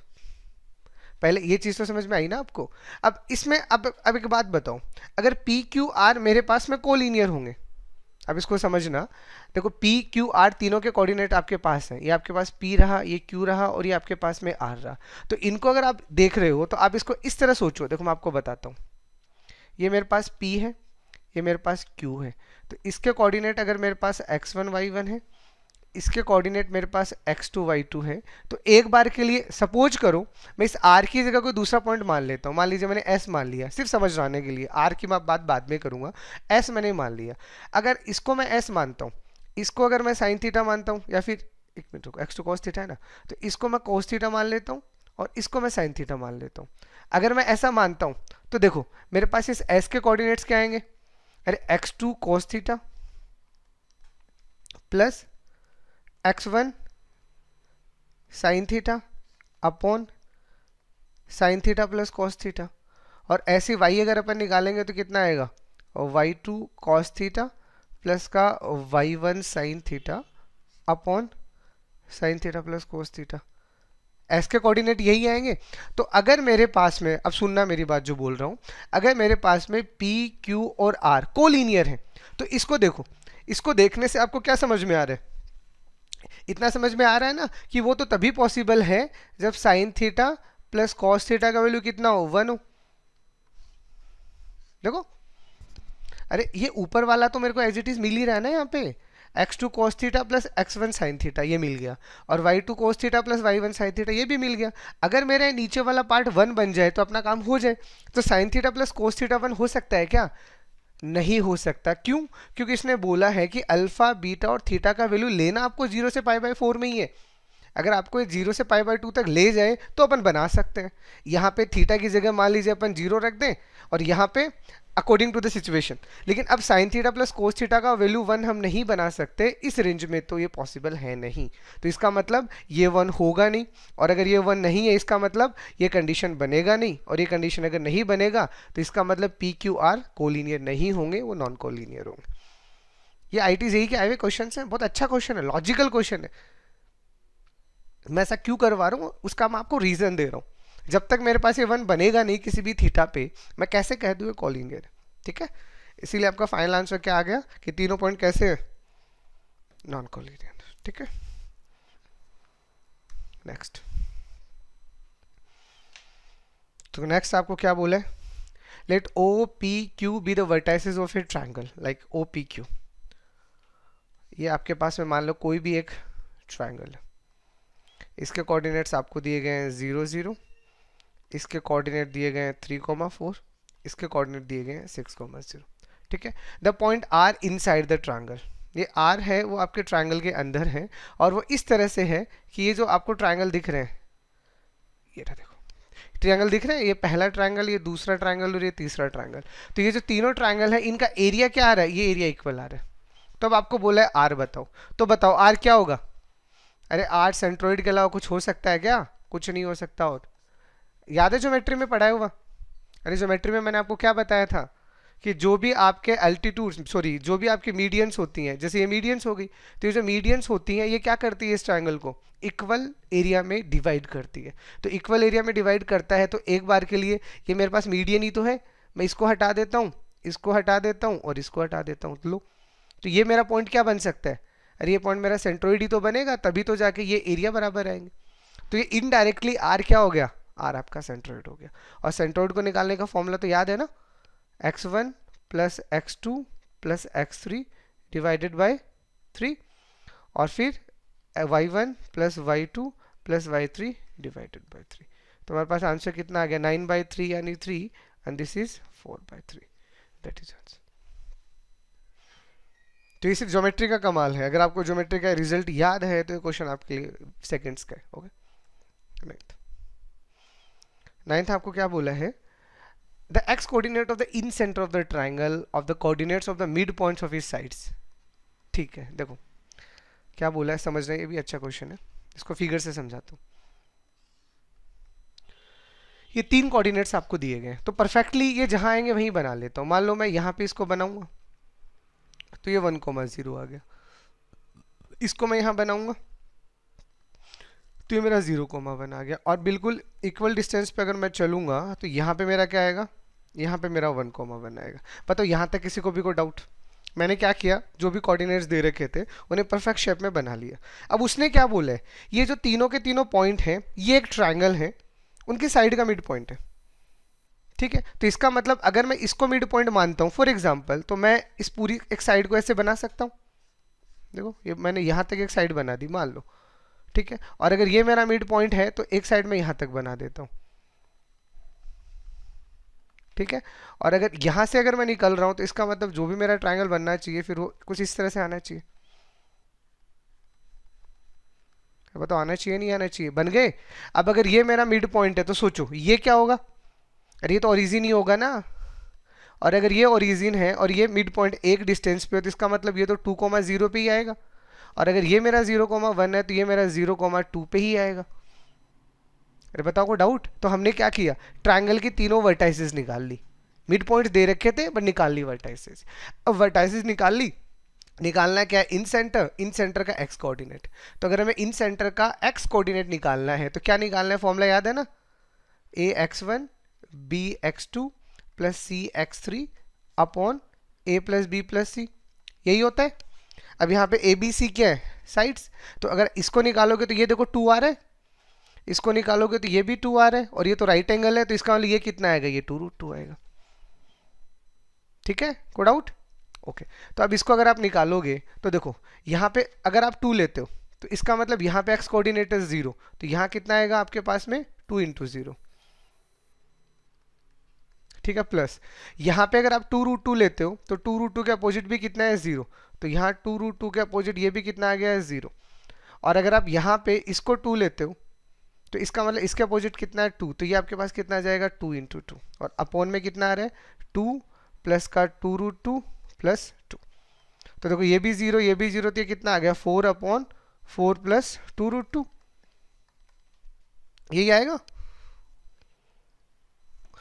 पहले ये चीज तो समझ में आई ना आपको। अब इसमें अब एक बात बताओ, अगर पी क्यू आर मेरे पास में कोलिनियर होंगे, अब इसको समझना, देखो पी क्यू आर तीनों के कोऑर्डिनेट आपके पास हैं, ये आपके पास पी रहा, ये क्यू रहा और ये आपके पास में आर रहा, तो इनको अगर आप देख रहे हो तो आप इसको इस तरह सोचो, देखो मैं आपको बताता हूँ, ये मेरे पास P है, ये मेरे पास Q है, तो इसके कोऑर्डिनेट अगर मेरे पास x1 y1 है, इसके कोऑर्डिनेट मेरे पास x2 y2 है, तो एक बार के लिए सपोज करो मैं इस r की जगह कोई दूसरा पॉइंट मान लेता हूँ, मान लीजिए मैंने s मान लिया, सिर्फ समझाने के लिए, r की मैं बात बाद में करूंगा, s मैंने मान लिया, अगर इसको मैं s मानता हूँ, इसको अगर मैं साइन थीटा मानता हूँ, या फिर एक मिनट रुको, x2 cos थीटा है ना, तो इसको मैं cos थीटा मान लेता हूँ और इसको मैं साइन थीटा मान लेता हूँ। अगर मैं ऐसा मानता हूँ तो देखो मेरे पास इस s के कोऑर्डिनेट्स क्या आएंगे, अरे x2 cos theta plus x1 sine theta upon sine theta plus cos theta, और ऐसे y अगर अपन निकालेंगे तो कितना आएगा, y2 cos थीटा प्लस का y1 sine theta upon sine theta plus cos theta, S के कोऑर्डिनेट यही आएंगे। तो अगर मेरे पास में, अब सुनना मेरी बात जो बोल रहा हूं, अगर मेरे पास में P, Q और R कोलिनियर है तो इसको देखो, इसको देखने से आपको क्या समझ में आ रहा है, इतना समझ में आ रहा है ना कि वो तो तभी पॉसिबल है जब sine theta plus cos theta का वैल्यू कितना हो, 1 हो। देखो अरे ये ऊपर वाला तो मेरे को एज इट इज मिल ही रहा है ना, यहाँ पे x2 cos theta plus x1 sin theta ये मिल गया, और y2 cos theta plus y1 sin theta ये भी मिल गया। अगर मेरा नीचे वाला पार्ट 1 बन जाए तो अपना काम हो जाए, तो sin theta plus cos theta 1 हो सकता है क्या, नहीं हो सकता। क्यों, क्योंकि इसने बोला है कि अल्फा बीटा और थीटा का वैल्यू लेना आपको 0 से π/4 में ही है, अगर आपको 0 से π/2 तक ले जाए तो अपन बना सकते हैं, यहाँ पे थीटा की जगह मान लीजिए अपन 0 रख दें और यहाँ पे अकॉर्डिंग टू द सिचुएशन, लेकिन अब sine theta plus cos theta का वैल्यू 1 हम नहीं बना सकते इस रेंज में, तो ये पॉसिबल है नहीं, तो इसका मतलब ये 1 होगा नहीं, और अगर ये 1 नहीं है इसका मतलब ये कंडीशन बनेगा नहीं, और ये कंडीशन अगर नहीं बनेगा तो इसका मतलब पी क्यू आर कोलिनियर नहीं होंगे, वो नॉन कोलिनियर होंगे। ये IIT JEE के आए हुए क्वेश्चन है, बहुत अच्छा क्वेश्चन है, लॉजिकल क्वेश्चन है, मैं ऐसा क्यों करवा रहा हूँ उसका मैं आपको रीजन दे रहा हूँ। जब तक मेरे पास ये 1 बनेगा नहीं किसी भी थीटा पे, मैं कैसे कह दूँ कोलिनियर, ठीक है, इसीलिए आपका फाइनल आंसर क्या आ गया कि तीनों पॉइंट कैसे है, नॉन कोलिनियर, ठीक है। नेक्स्ट, तो नेक्स्ट आपको क्या बोला है, let O P Q be the vertices of a triangle like O P Q. ये आपके पास में मान लो कोई भी एक ट्रायंगल है, इसके कोऑर्डिनेट्स आपको दिए गए हैं 0 0, इसके कोऑर्डिनेट दिए गए हैं 3,4, इसके कोऑर्डिनेट दिए गए हैं 6,0, ठीक है। The point are inside the triangle, ये आर है वो आपके ट्रायंगल के अंदर है, और वो इस तरह से है कि ये जो आपको ट्रायंगल दिख रहे हैं, ये देखो ट्रायंगल दिख रहे हैं, ये पहला ट्रायंगल, ये दूसरा ट्रायंगल और ये तीसरा ट्रायंगल, तो ये जो तीनों ट्रायंगल है इनका एरिया क्या आ रहा है, ये एरिया इक्वल आ रहा है। तो अब आपको बोला है आर बताओ, तो बताओ आर क्या होगा, अरे आर सेंट्रोइड के अलावा कुछ हो सकता है क्या, कुछ नहीं हो सकता। और याद है ज्योमेट्री में पढ़ाया हुआ, अरे ज्योमेट्री में मैंने आपको क्या बताया था कि जो भी आपके अल्टीट्यूड, सॉरी जो भी आपकी मीडियंस होती हैं, जैसे ये मीडियंस हो गई, तो ये जो मीडियंस होती हैं ये क्या करती है, इस ट्रायंगल को इक्वल एरिया में डिवाइड करती है। तो इक्वल एरिया में डिवाइड करता है तो एक बार के लिए ये मेरे पास मीडियन ही तो है, मैं इसको हटा देता हूँ, इसको हटा देता हूँ और इसको हटा देता हूँ, लो तो ये मेरा पॉइंट क्या बन सकता है, अरे ये पॉइंट मेरा सेंट्रोइड ही तो बनेगा, तभी तो जाके ये एरिया बराबर आएंगे। तो ये इनडायरेक्टली आर क्या हो गया, आर आपका सेंट्रोइड हो गया। और सेंट्रोइड को निकालने का फॉर्मूला तो याद है ना, x1 plus x2 plus x3 divided by 3, और फिर y1 plus y2 plus y3 divided by 3। तो हमारे पास आंसर कितना आ गया, 9/3 यानी 3, and this is 4/3, that is answer. तो ये सिर्फ ज्योमेट्री का कमाल है, अगर आपको ज्योमेट्री का रिजल्ट याद है तो ये क्वेश्चन आपके लिए सेकंड्स का है। Okay, next. नाइन्थ आपको क्या बोला है, the x coordinate of the in centre of the triangle of the coordinates of the mid points of his sides. ठीक है, देखो क्या बोला है, समझना, ये भी अच्छा क्वेश्चन है, इसको फिगर से समझाता हूँ। ये 3 कोऑर्डिनेट्स आपको दिए गए हैं, तो परफेक्टली ये जहां आएंगे वहीं बना लेता हूँ। मान लो मैं यहाँ पे इसको बनाऊंगा तो ये 1,0 आ गया, इसको मैं यहाँ बनाऊंगा तो ये मेरा 0,1 आ गया, और बिल्कुल इक्वल डिस्टेंस पे अगर मैं चलूंगा तो यहाँ पे मेरा क्या आएगा, यहाँ पे मेरा 1,1 आएगा। बताओ यहाँ तक किसी को भी कोई डाउट? मैंने क्या किया, जो भी कोऑर्डिनेट्स दे रखे थे उन्हें परफेक्ट शेप में बना लिया। अब उसने क्या बोला है, ये जो तीनों के तीनों पॉइंट हैं ये एक ट्राइंगल है, उनकी साइड का मिड पॉइंट है। ठीक है, तो इसका मतलब अगर मैं इसको मिड पॉइंट मानता हूँ फॉर एग्जाम्पल, तो मैं इस पूरी एक साइड को ऐसे बना सकता हूँ। देखो ये मैंने यहाँ तक एक साइड बना दी मान लो, ठीक है, और अगर ये मेरा मिड पॉइंट है तो एक साइड में यहाँ तक बना देता हूँ। ठीक है, और अगर यहाँ से अगर मैं निकल रहा हूँ तो इसका मतलब जो भी मेरा ट्राइंगल बनना चाहिए फिर वो कुछ इस तरह से आना चाहिए। बताओ आना चाहिए नहीं आना चाहिए? बन गए। अब अगर ये मेरा मिड पॉइंट है तो सोचो ये क्या होगा, अरे ये तो ओरिजिन ही होगा ना, और अगर ये ओरिजिन है और ये मिड पॉइंट एक डिस्टेंस पे हो तो इसका मतलब ये तो 2,0 पे ही आएगा, और अगर ये मेरा 0,1 है तो ये मेरा 0,2 पे ही आएगा। अरे बताओ को डाउट? तो हमने क्या किया, ट्रायंगल की तीनों वर्टाइसेस निकाल ली, मिड पॉइंट दे रखे थे बट निकाल ली वर्टाइसेस। अब वर्टाइसेस निकाल ली, निकालना क्या है, इन सेंटर का एक्स कोऑर्डिनेट। तो अगर हमें इन सेंटर का एक्स कोऑर्डिनेट निकालना है तो क्या निकालना है, फॉर्मूला याद है ना, ax1 bx2 plus cx3 upon a plus b plus c, यही होता है। अब यहाँ पे a b c क्या है, साइड्स, तो अगर इसको निकालोगे तो ये देखो 2 आ रहा है, इसको निकालोगे तो ये भी 2 आ रहा है, और ये तो राइट एंगल है तो इसका मतलब ये कितना आएगा, ये 2√2 आएगा। ठीक है, को डाउट? ओके, तो अब इसको अगर आप निकालोगे तो देखो यहाँ पे अगर आप 2 लेते हो तो इसका मतलब यहाँ पे एक्स कोऑर्डिनेट है 0, तो यहाँ कितना आएगा आपके पास में 2 × 0। ठीक है, प्लस यहाँ पे अगर आप 2√2 लेते हो तो 2√2 के अपोजिट भी कितना है 0, तो यहाँ 2√2 के अपोजिट ये भी कितना आ गया है 0। और अगर आप यहाँ पे इसको 2 लेते हो तो इसका मतलब इसके अपोजिट कितना है 2, तो ये आपके पास कितना आ जाएगा 2 × 2, और अपॉन में कितना आ रहा है 2 प्लस का 2√2 प्लस 2। तो देखो ये भी 0 ये भी 0, तो ये कितना आ गया 4/4 प्लस 2√2, यही आएगा।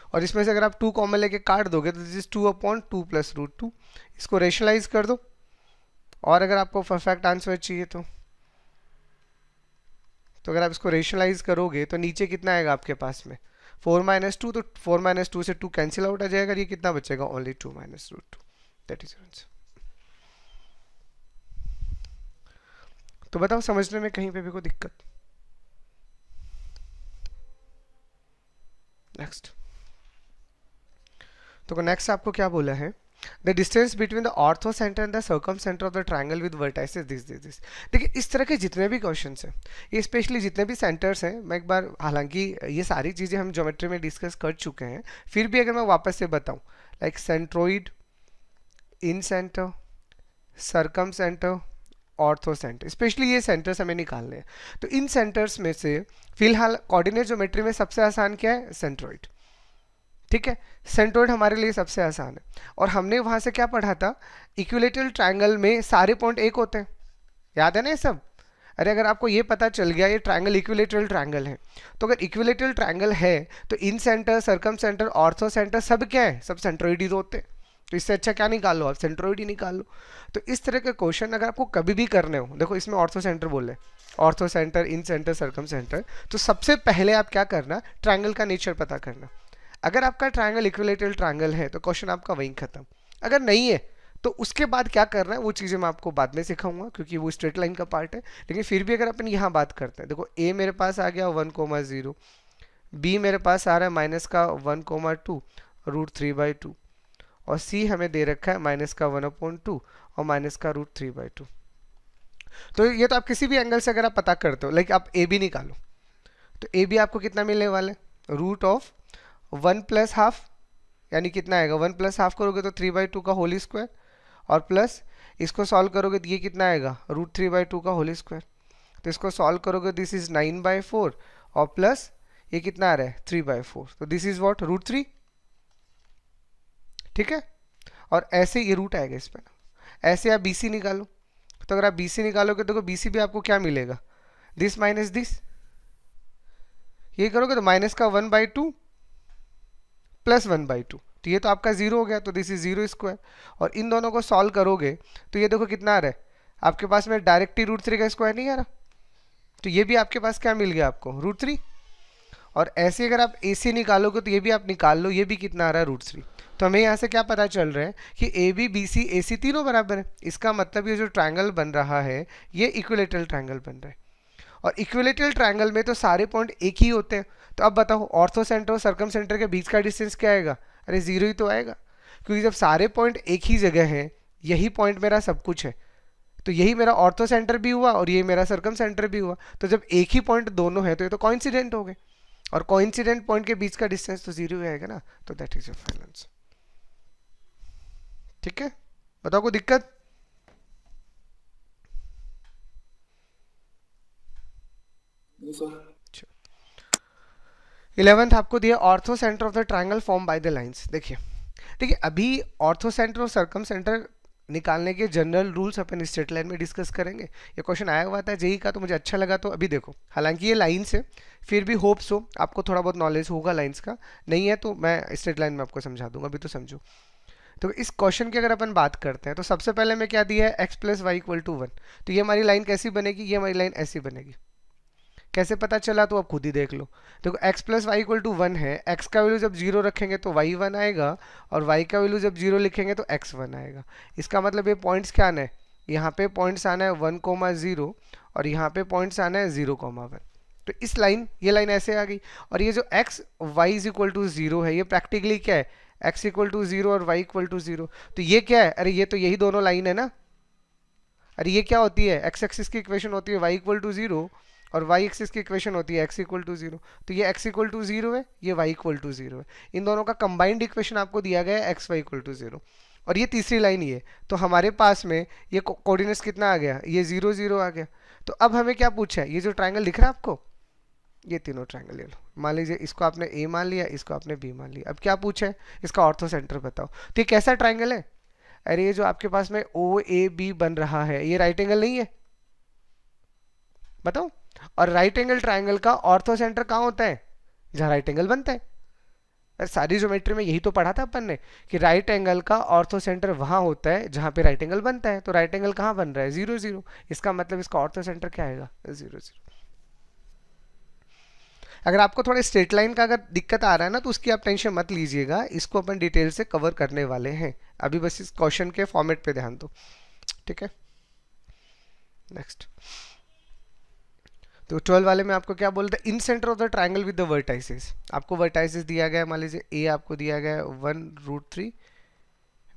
और इसमें से अगर आप 2 कॉमन लेके काट दोगे तो दिस इज 2/2 प्लस √2, इसको रेशनलाइज कर दो, और अगर आपको परफेक्ट आंसर चाहिए तो अगर आप इसको रेशनलाइज करोगे तो नीचे कितना आएगा आपके पास में 4 - 2, तो 4 - 2 से 2 कैंसिल आउट आ जाएगा, ये कितना बचेगा ओनली 2 - √2, दैट इज आंसर। तो बताओ समझने में कहीं पे भी कोई दिक्कत? नेक्स्ट, तो नेक्स्ट आपको क्या बोला है, the distance between the ortho centre and the circum centre of the triangle with vertices this. देखिए इस तरह के जितने भी क्वेश्चंस हैं, ये स्पेशली जितने भी सेंटर्स हैं, मैं एक बार, हालांकि ये सारी चीज़ें हम ज्योमेट्री में डिस्कस कर चुके हैं, फिर भी अगर मैं वापस से बताऊं, like centroid, incentre, circumcentre, orthocentre, specially ये सेंटर्स हमें निकालने हैं। तो इन सेंटर्स में से फिलहाल कोऑर्डिनेट ज्योमेट्री में सबसे आसान क्या है, सेंट्रोइड। ठीक है, सेंट्रोइड हमारे लिए सबसे आसान है, और हमने वहां से क्या पढ़ा था, इक्विलेटरल ट्रायंगल में सारे पॉइंट एक होते हैं, याद है ना ये सब। अरे अगर आपको ये पता चल गया ये ट्रायंगल इक्विलेटरल ट्रायंगल है, तो अगर इक्विलेटरल ट्रायंगल है तो incentre, circumcentre, orthocentre सब क्या है, सब सेंट्रोइड ही होते हैं। तो इससे अच्छा क्या निकाल लो आप, सेंट्रोइड ही निकाल लो। तो इस तरह के क्वेश्चन अगर आपको कभी भी करने हो, देखो इसमें ऑर्थो सेंटर बोल रहे, ऑर्थो सेंटर, इन सेंटर, सर्कम सेंटर, तो सबसे पहले आप क्या करना, ट्रायंगल का नेचर पता करना। अगर आपका ट्रायंगल इक्विलेटरल ट्रायंगल है तो क्वेश्चन आपका वहीं खत्म, अगर नहीं है तो उसके बाद क्या करना है वो चीज़ें मैं आपको बाद में सिखाऊंगा, क्योंकि वो स्ट्रेट लाइन का पार्ट है। लेकिन फिर भी अगर अपन यहाँ बात करते हैं, देखो ए मेरे पास आ गया 1,0, बी मेरे पास आ रहा है -1,2 √3/2, और सी हमें दे रखा है -1/2 और -√3/2। तो ये तो आप किसी भी एंगल से अगर आप पता करते हो, लाइक आप ए बी निकालो, तो ए बी आपको कितना मिलने वाला है, √1 + ½ यानी कितना आएगा, 1 + ½ करोगे तो 3/2 का होल स्क्वायर, और प्लस इसको सॉल्व करोगे तो ये कितना आएगा, √3/2 का होल स्क्वायर। तो इसको सॉल्व करोगे दिस इज 9/4, और प्लस ये कितना आ रहा है 3/4, तो दिस इज व्हाट √3, ठीक है। और ऐसे ये रूट आएगा इस पर, ऐसे आप BC निकालो, तो अगर आप BC निकालोगे तो BC भी आपको क्या मिलेगा, दिस माइनस दिस, ये करोगे तो माइनस का 1/2 प्लस 1/2, तो ये तो आपका 0 हो गया, तो दिस इज 0²। और इन दोनों को सॉल्व करोगे तो ये देखो कितना आ रहा है, आपके पास में डायरेक्ट ही √3 का स्क्वायर नहीं आ रहा, तो ये भी आपके पास क्या मिल गया आपको √3। और ऐसे अगर आप AC निकालोगे तो ये भी आप निकाल लो, ये भी कितना आ रहा है √3। तो हमें यहाँ से क्या पता चल रहा है कि AB BC AC तीनों बराबर है, इसका मतलब ये जो ट्रायंगल बन रहा है ये इक्विलेटरल ट्रायंगल बन रहा है। और इक्विलेटरल ट्रायंगल में तो सारे पॉइंट एक ही होते हैं, तो अब बताओ ऑर्थो सेंटर और सर्कम सेंटर के बीच का डिस्टेंस क्या आएगा, अरे 0 ही तो आएगा, क्योंकि जब सारे पॉइंट एक ही जगह हैं, यही पॉइंट मेरा सब कुछ है, तो यही मेरा ऑर्थो सेंटर भी हुआ और ये मेरा सर्कम सेंटर भी हुआ, तो जब एक ही पॉइंट दोनों है तो ये तो कोइंसिडेंट हो गए, और कोइंसिडेंट पॉइंट के बीच का डिस्टेंस तो 0 ही आएगा ना, तो that is your final answer. ठीक है, बताओ कोई दिक्कत? नहीं सर। 11th आपको दिया ortho centre of the triangle form by the lines. देखिए देखिए, अभी ऑर्थो सेंटर और सर्कम सेंटर निकालने के जनरल रूल्स अपन स्ट्रेट लाइन में डिस्कस करेंगे। ये क्वेश्चन आया हुआ था जेई का, तो मुझे अच्छा लगा, तो अभी देखो, हालांकि ये लाइन्स है, फिर भी होप्स हो आपको थोड़ा बहुत नॉलेज होगा लाइन्स का, नहीं है तो मैं स्ट्रेट लाइन में आपको समझा दूंगा, अभी तो समझो। तो इस क्वेश्चन की अगर अपन बात करते हैं तो सबसे पहले मैं क्या दिया है, x + y = 1, तो ये हमारी लाइन कैसी बनेगी, ये हमारी लाइन ऐसी बनेगी। कैसे पता चला तो आप खुद ही देख लो, देखो x + y = 1 है, x का वैल्यू जब 0 रखेंगे तो y 1 आएगा, और y का वैल्यू जब 0 लिखेंगे तो x 1 आएगा। इसका मतलब ये पॉइंट्स क्या आना है, यहाँ पे पॉइंट्स आना है 1,0 और यहाँ पे पॉइंट्स आना है 0,1। तो इस लाइन, ये लाइन ऐसे आ गई, और ये जो x y = 0 है, ये प्रैक्टिकली क्या है, x = 0 और y = 0, तो ये क्या है, अरे ये तो यही दोनों लाइन है ना, अरे ये क्या होती है, x एक्सिस की इक्वेशन होती है y = 0 और y एक्सिस की इक्वेशन होती है x = 0, तो ये x = 0 है, ये y = 0 है, इन दोनों का कंबाइंड इक्वेशन आपको दिया गया है x y = 0। और ये तीसरी लाइन ही है, तो हमारे पास में ये कोऑर्डिनेट्स कितना आ गया, ये 0 0 आ गया। तो अब हमें क्या पूछा है, ये जो ट्रायंगल दिख रहा है आपको, ये तीनों ट्रायंगल ले लो, मान लीजिए इसको आपने A मान लिया, इसको आपने B मान लिया, अब क्या पूछा है, इसका ऑर्थो सेंटर बताओ। तो ये कैसा ट्रायंगल है, अरे ये जो आपके पास में OAB बन रहा है, ये राइट एंगल नहीं है, बताओ। और राइट एंगल ट्रायंगल का ऑर्थो सेंटर कहाँ होता है, जहाँ राइट एंगल बनता है। सारी ज्योमेट्री में यही तो पढ़ा था अपन ने कि राइट एंगल का ऑर्थो सेंटर वहां होता है जहां पे राइट एंगल बनता है, तो राइट एंगल कहाँ बन रहा है, 0 0, इसका मतलब इसका ऑर्थो सेंटर क्या आएगा, 0 0। अगर आपको थोड़ा स्ट्रेट लाइन का अगर दिक्कत आ रहा है ना, तो उसकी आप टेंशन मत लीजिएगा, इसको अपन डिटेल से कवर करने वाले हैं, अभी बस इस क्वेश्चन के फॉर्मेट पे ध्यान दो, ठीक है। नेक्स्ट, तो 12 वाले में आपको क्या बोलते हैं, incentre of the triangle with the vertices, आपको वर्टाइसेस दिया गया है, मान लीजिए ए आपको दिया गया है 1√3,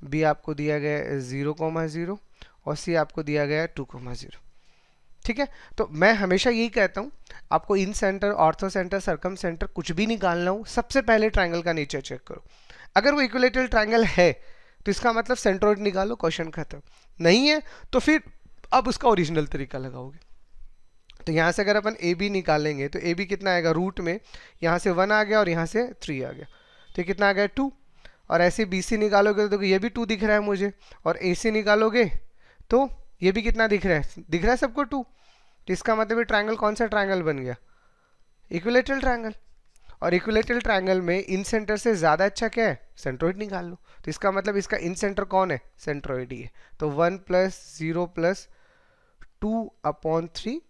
बी आपको दिया गया है 0,0 और सी आपको दिया गया है 2,0, ठीक है। तो मैं हमेशा यही कहता हूँ, आपको incentre, orthocentre, circumcentre कुछ भी निकालना हो, सबसे पहले ट्रायंगल का नेचर चेक करो, अगर वो इक्विलेटरल ट्रायंगल है तो इसका मतलब सेंट्रोइड निकालो, क्वेश्चन खत्म। नहीं है तो फिर अब उसका ओरिजिनल तरीका लगाओगे। तो यहाँ से अगर अपन ए बी निकालेंगे तो ए बी कितना आएगा, रूट में यहाँ से 1 आ गया और यहाँ से 3 आ गया, तो कितना आ गया 2। और ऐसे बी सी निकालोगे तो देखो ये भी 2 दिख रहा है मुझे, और ए सी निकालोगे तो ये भी कितना दिख रहा है, दिख रहा है सबको 2, तो इसका मतलब ये ट्रायंगल कौन सा ट्रायंगल बन गया, इक्विलेटरल ट्रायंगल। और इक्विलेटरल ट्रायंगल में इन सेंटर से ज़्यादा अच्छा क्या है, सेंट्रोइड निकाल लो, तो इसका मतलब इसका इन सेंटर कौन है, सेंट्रोइड ही है। तो 1 + 0 + 2/3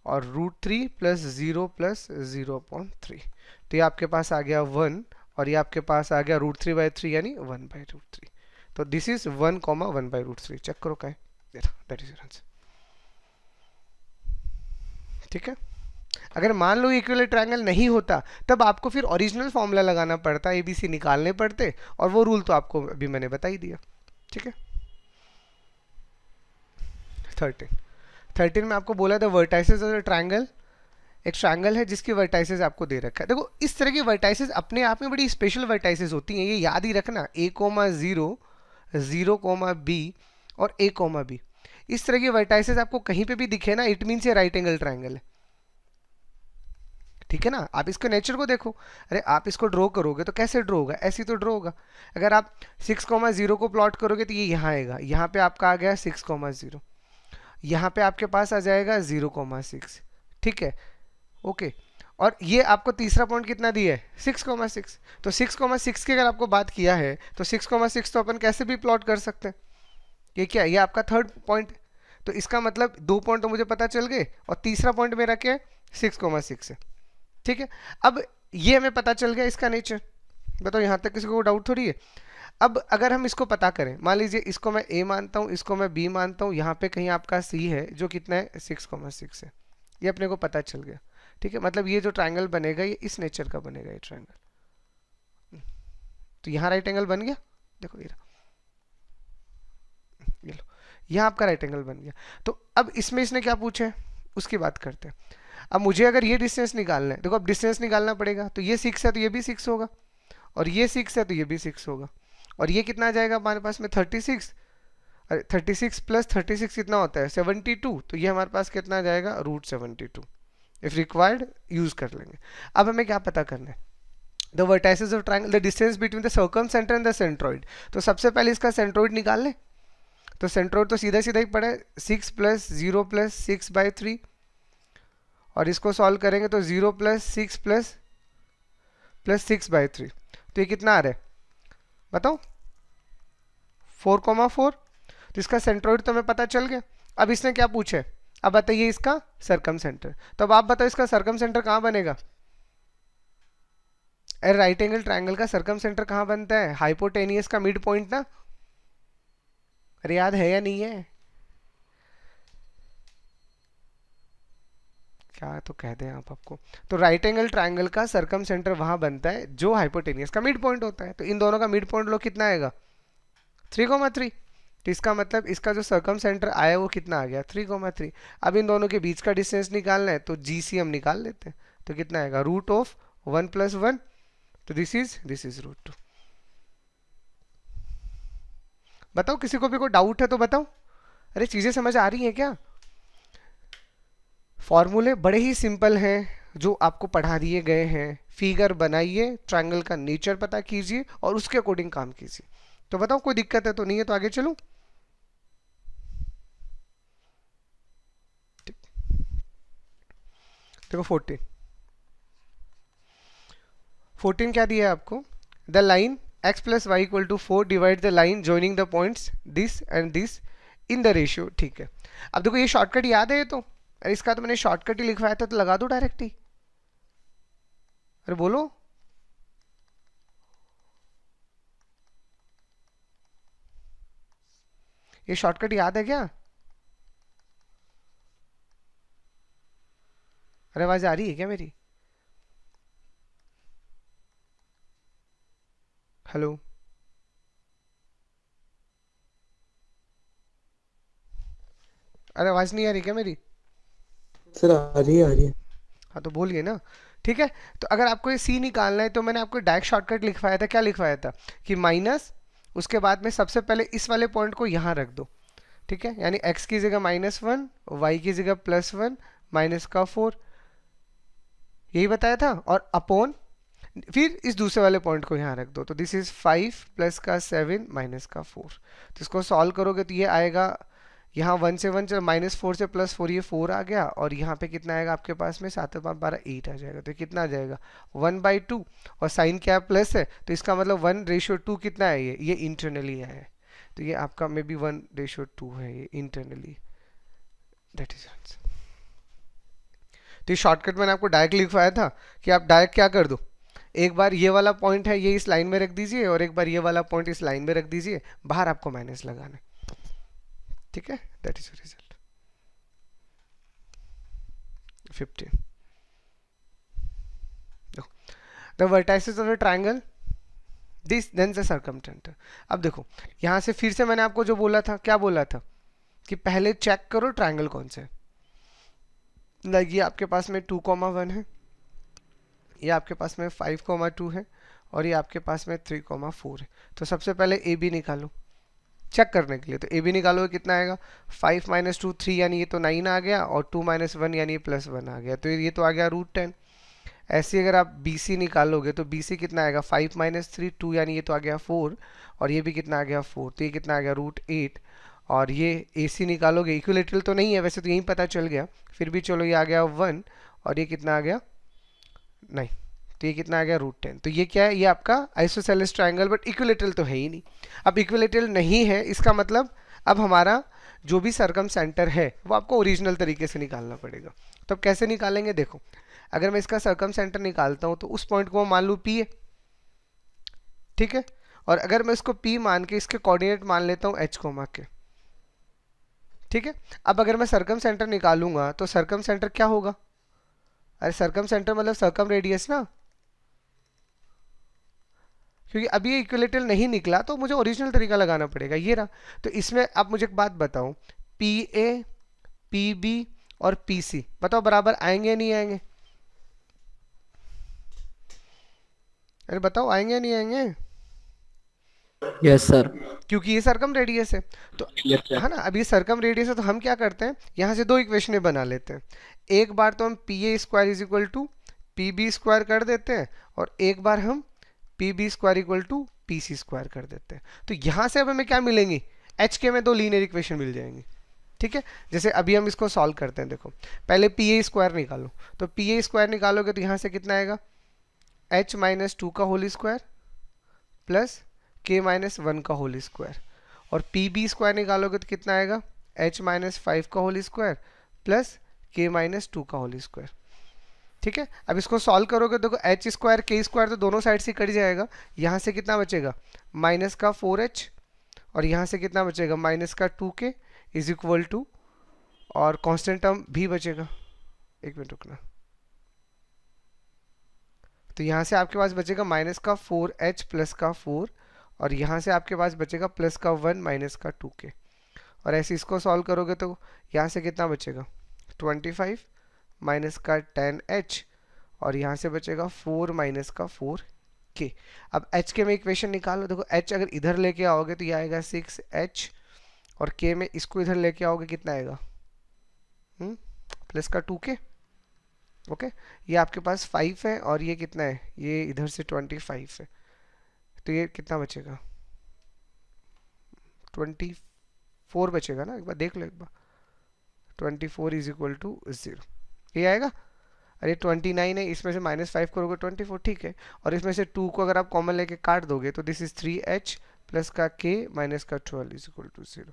और √3 + 0 + 0/3, तो ये आपके पास आ गया 1 और ये आपके पास आ गया √3/3 यानी 1/√3, तो दिस इज 1, 1/√3, चेक करो क्या है, दैट इज योर आंसर, ठीक है। अगर मान लो इक्विलेटरल ट्रायंगल नहीं होता तब आपको फिर ओरिजिनल फॉर्मूला लगाना पड़ता, एबीसी निकालने पड़ते, और वो रूल तो आपको अभी मैंने बता ही दिया, ठीक है। 13 में आपको बोला था वर्टाइसेस ऑफ द ट्रायंगल, एक ट्रायंगल है जिसकी वर्टाइसेस आपको दे रखा है। देखो इस तरह की वर्टाइसेस अपने आप में बड़ी स्पेशल वर्टाइसेस होती हैं, ये याद ही रखना, A,0, 0,B और A,B, इस तरह की वर्टाइसेस आपको कहीं पे भी दिखे ना, इट मीन्स ये राइट एंगल ट्रायंगल है, ठीक है ना। आप इसके नेचर को देखो, अरे आप इसको ड्रॉ करोगे तो कैसे ड्रॉ होगा, ऐसे तो ड्रॉ होगा। अगर आप 6,0 को प्लॉट करोगे तो ये यहाँ आएगा, यहाँ पे आपका आ गया 6,0, यहाँ पे आपके पास आ जाएगा 0,6, ठीक है, ओके। और ये आपको तीसरा पॉइंट कितना दिया है 6,6, तो 6,6 की अगर आपको बात किया है तो 6,6 तो अपन कैसे भी प्लॉट कर सकते हैं। ये क्या, ये आपका थर्ड पॉइंट, तो इसका मतलब 2 पॉइंट तो मुझे पता चल गए और तीसरा पॉइंट मेरा क्या है 6,6 है, ठीक है। अब ये हमें पता चल गया इसका नेचर, बताओ यहाँ तक किसी को डाउट थोड़ी है। अब अगर हम इसको पता करें, मान लीजिए इसको मैं ए मानता हूँ, इसको मैं बी मानता हूँ, यहाँ पे कहीं आपका सी है जो कितना है 6,6 है, ये अपने को पता चल गया, ठीक है। मतलब ये जो ट्रायंगल बनेगा ये इस नेचर का बनेगा ये ट्रायंगल। तो यहाँ राइट एंगल बन गया, देखो ये लो, यहाँ आपका राइट एंगल बन गया। तो अब इसमें इसने क्या पूछा है उसकी बात करते हैं। अब मुझे अगर ये डिस्टेंस निकालना है, देखो अब डिस्टेंस निकालना पड़ेगा, तो ये 6 है तो ये भी 6 होगा, और ये 6 है तो ये भी 6 होगा, और ये कितना आ जाएगा हमारे पास में 36, अरे 36 प्लस 36 कितना होता है 72, तो ये हमारे पास कितना आ जाएगा √72। इफ रिक्वायर्ड यूज कर लेंगे। अब हमें क्या पता करना है, the vertices of triangle, the distance between the circumcentre and the centroid. तो सबसे पहले इसका सेंट्रोइड निकाल लें, तो सेंट्रोइड तो सीधा सीधा ही पड़ा है 6 + 0 + 6/3, और इसको सॉल्व करेंगे तो 0 + 6 + 6/3, तो ये कितना आ रहा है बताओ 4,4। तो इसका सेंट्रोइड तो हमें पता चल गया। अब इसने क्या पूछा है, अब बताइए इसका सरकम सेंटर, तो अब आप बताओ इसका सरकम सेंटर कहाँ बनेगा। अरे राइट एंगल ट्रायंगल का सरकम सेंटर कहाँ बनता है, हाइपोटेनियस का मिड पॉइंट ना, अरे याद है या नहीं है, क्या तो कह दें आप आपको। तो राइट एंगल ट्रायंगल का सरकम सेंटर वहां बनता है जो हाइपोटेनियस का मिड पॉइंट होता है, तो इन दोनों का मिड पॉइंट लो कितना आएगा 3,3। तो इसका मतलब इसका जो सरकम सेंटर आया वो कितना आ गया 3,3। अब इन दोनों के बीच का डिस्टेंस निकालना है तो जीसी हम निकाल लेते हैं, तो कितना आएगा √1 + 1, तो दिस इज √2। बताओ किसी को भी कोई डाउट है तो बताओ, अरे चीजें समझ आ रही हैं क्या। फॉर्मूले बड़े ही सिंपल हैं जो आपको पढ़ा दिए गए हैं, फिगर बनाइए, ट्रायंगल का नेचर पता कीजिए और उसके अकॉर्डिंग काम कीजिए। तो बताओ कोई दिक्कत है तो नहीं है, तो आगे चलूं। देखो 14 क्या दिया है आपको, the line x + y = 4 divide the line joining the points this and this in the ratio, ठीक है। अब देखो ये शॉर्टकट याद है, ये तो अरे इसका तो मैंने शॉर्टकट ही लिखवाया था, तो लगा दो डायरेक्ट ही, अरे बोलो। ये शॉर्टकट याद है क्या, अरे आवाज आ रही है क्या मेरी, हेलो, अरे आवाज नहीं आ रही क्या मेरी, सर आ रही है आ रही है। हाँ तो बोलिए ना, ठीक है। तो अगर आपको ये सी निकालना है तो मैंने आपको डायरेक्ट शॉर्टकट लिखवाया था, क्या लिखवाया था कि माइनस, उसके बाद में सबसे पहले इस वाले पॉइंट को यहाँ रख दो, ठीक है, यानी x की जगह -1, y की जगह +1, -4, यही बताया था, और अपॉन फिर इस दूसरे वाले पॉइंट को यहाँ रख दो, तो दिस इज 5 + 7 -4। तो इसको सॉल्व करोगे तो ये आएगा, यहाँ 1 से 1 -4 से +4, ये 4 आ गया, और यहाँ पे कितना आएगा आपके पास में 7 × 5 = 12, 8 आ जाएगा, तो कितना आ जाएगा 1/2, और साइन क्या प्लस है तो इसका मतलब 1:2 कितना है, ये इंटरनली आया है, तो ये आपका मे बी 1:2 है ये इंटरनली, दैट इज आंसर। तो ये शॉर्टकट मैंने आपको डायरेक्ट लिखवाया था कि आप डायरेक्ट क्या कर दो, एक बार ये वाला पॉइंट है ये इस लाइन में रख दीजिए, और एक बार ये वाला पॉइंट इस लाइन में रख दीजिए, बाहर आपको माइनस लगाना है, ठीक है, that is result. 15 the vertices of the triangle this then the circumcentre. अब देखो यहां से फिर से मैंने आपको जो बोला था, क्या बोला था कि पहले चेक करो ट्रायंगल कौन से है। ये आपके पास में 2,1 है, ये आपके पास में 5,2 है, और ये आपके पास में 3,4 है। तो सबसे पहले ए बी निकालो चेक करने के लिए, तो ए बी निकालोगे कितना आएगा 5 - 2 3, यानी ये तो 9 आ गया, और 2 - 1 यानी +1 आ गया, तो ये तो आ गया √10। ऐसे अगर आप BC निकालोगे तो BC कितना आएगा 5 माइनस 3 2, यानी ये तो आ गया 4, और ये भी कितना आ गया 4, तो ये कितना आ गया √8। और ये AC निकालोगे, इक्विलेटरल तो नहीं है वैसे तो यही पता चल गया, फिर भी चलो ये आ गया 1, और ये कितना आ गया 9, तो ये कितना आ गया √10। तो ये क्या है, ये आपका आइसोसेलेस ट्रायंगल, बट इक्विलेटरल तो है ही नहीं। अब इक्विलेटरल नहीं है इसका मतलब अब हमारा जो भी सरकम सेंटर है वो आपको ओरिजिनल तरीके से निकालना पड़ेगा। तो अब कैसे निकालेंगे, देखो अगर मैं इसका सरकम सेंटर निकालता हूँ तो उस पॉइंट को मान लूँ P है, ठीक है, और अगर मैं इसको P मान के इसके कोऑर्डिनेट मान लेता हूँ H कोमा के, ठीक है। अब अगर मैं सरकम सेंटर निकालूंगा तो सरकम सेंटर क्या होगा, अरे सरकम सेंटर मतलब सरकम रेडियस ना, क्योंकि अभी ये इक्विलेटरल नहीं निकला तो मुझे ओरिजिनल तरीका लगाना पड़ेगा, ये रहा। तो इसमें आप मुझे एक बात बताओ, PA PB और PC बताओ बराबर आएंगे या नहीं आएंगे, अरे बताओ आएंगे या नहीं आएंगे, यस सर। क्योंकि ये सरकम रेडियस है। तो यस सर। है ना, अब ये सरकम रेडियस है तो हम क्या करते हैं, यहाँ से दो इक्वेशनें बना लेते हैं। एक बार तो हम PA² is equal to PB² कर देते हैं, और एक बार हम PB² इक्वल टू PC² कर देते हैं। तो यहाँ से अब हमें क्या मिलेंगी, HK में दो लीनियर इक्वेशन मिल जाएंगी, ठीक है। जैसे अभी हम इसको सॉल्व करते हैं, देखो पहले PA² निकालो, तो PA² निकालोगे तो यहाँ से कितना आएगा H माइनस 2 का whole square plus K minus 1 का होल स्क्वायर, और PB² निकालोगे तो कितना आएगा H माइनस 5 का whole square plus K minus 2 का होल स्क्वायर, ठीक है। अब इसको सॉल्व करोगे तो H² K² तो दोनों साइड से कट जाएगा, यहाँ से कितना बचेगा माइनस का 4H, और यहाँ से कितना बचेगा माइनस का 2K इज इक्वल टू, और कांस्टेंट टर्म भी बचेगा, एक मिनट रुकना, तो यहाँ से आपके पास बचेगा माइनस का 4H प्लस का 4, और यहाँ से आपके पास बचेगा प्लस का 1 माइनस का 2K, और ऐसे इसको सॉल्व करोगे तो यहाँ से कितना बचेगा 25 माइनस का 10H, और यहाँ से बचेगा 4 माइनस का 4K। अब H के में इक्वेशन निकालो, देखो H अगर इधर लेके आओगे तो ये आएगा 6H, और K में इसको इधर लेके आओगे कितना आएगा प्लस का 2K, ओके। ये आपके पास 5 है और ये कितना है, ये इधर से 25 है, तो ये कितना बचेगा 24 बचेगा ना, एक बार देख लो एक बार, 24 इज इक्वल टू 0, ये आएगा। अरे 29 है, इसमें से -5 करोगे 24, ठीक है, और इसमें से 2 को अगर आप कॉमन लेके काट दोगे तो दिस इज 3H प्लस का K माइनस का 12 इज इक्वल टू 0।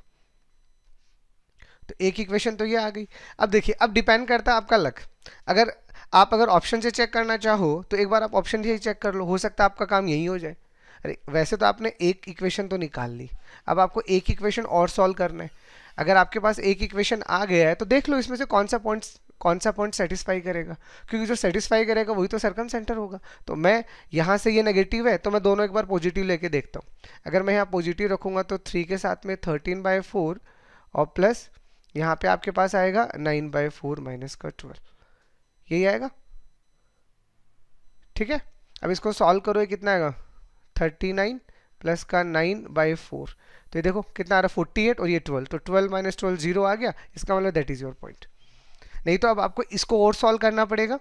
तो एक इक्वेशन तो ये आ गई। अब देखिए, अब डिपेंड करता है आपका लक, अगर ऑप्शन से चेक करना चाहो तो एक बार आप ऑप्शन से ही चेक कर लो, हो सकता है आपका काम यही हो जाए। अरे वैसे तो आपने एक इक्वेशन तो निकाल ली, अब आपको एक इक्वेशन और सॉल्व करना है। अगर आपके पास एक इक्वेशन आ गया है तो देख लो इसमें से कौन सा पॉइंट सेटिस्फाई करेगा, क्योंकि जो सेटिस्फाई करेगा वही तो सरकम सेंटर होगा। तो मैं यहाँ से ये नेगेटिव है तो मैं दोनों एक बार पॉजिटिव लेके देखता हूँ। अगर मैं यहाँ पॉजिटिव रखूँगा तो 3 के साथ में 13/4, और प्लस यहाँ पे आपके पास आएगा 9/4 माइनस का 12, यही आएगा, ठीक है। अब इसको सॉल्व करो, ये कितना आएगा 39 प्लस का 9/4, तो ये देखो कितना आ रहा है 48, और ये 12, तो 12 माइनस 12 0 आ गया, इसका मतलब दैट इज योर पॉइंट। नहीं तो अब आपको इसको और सॉल्व करना पड़ेगा,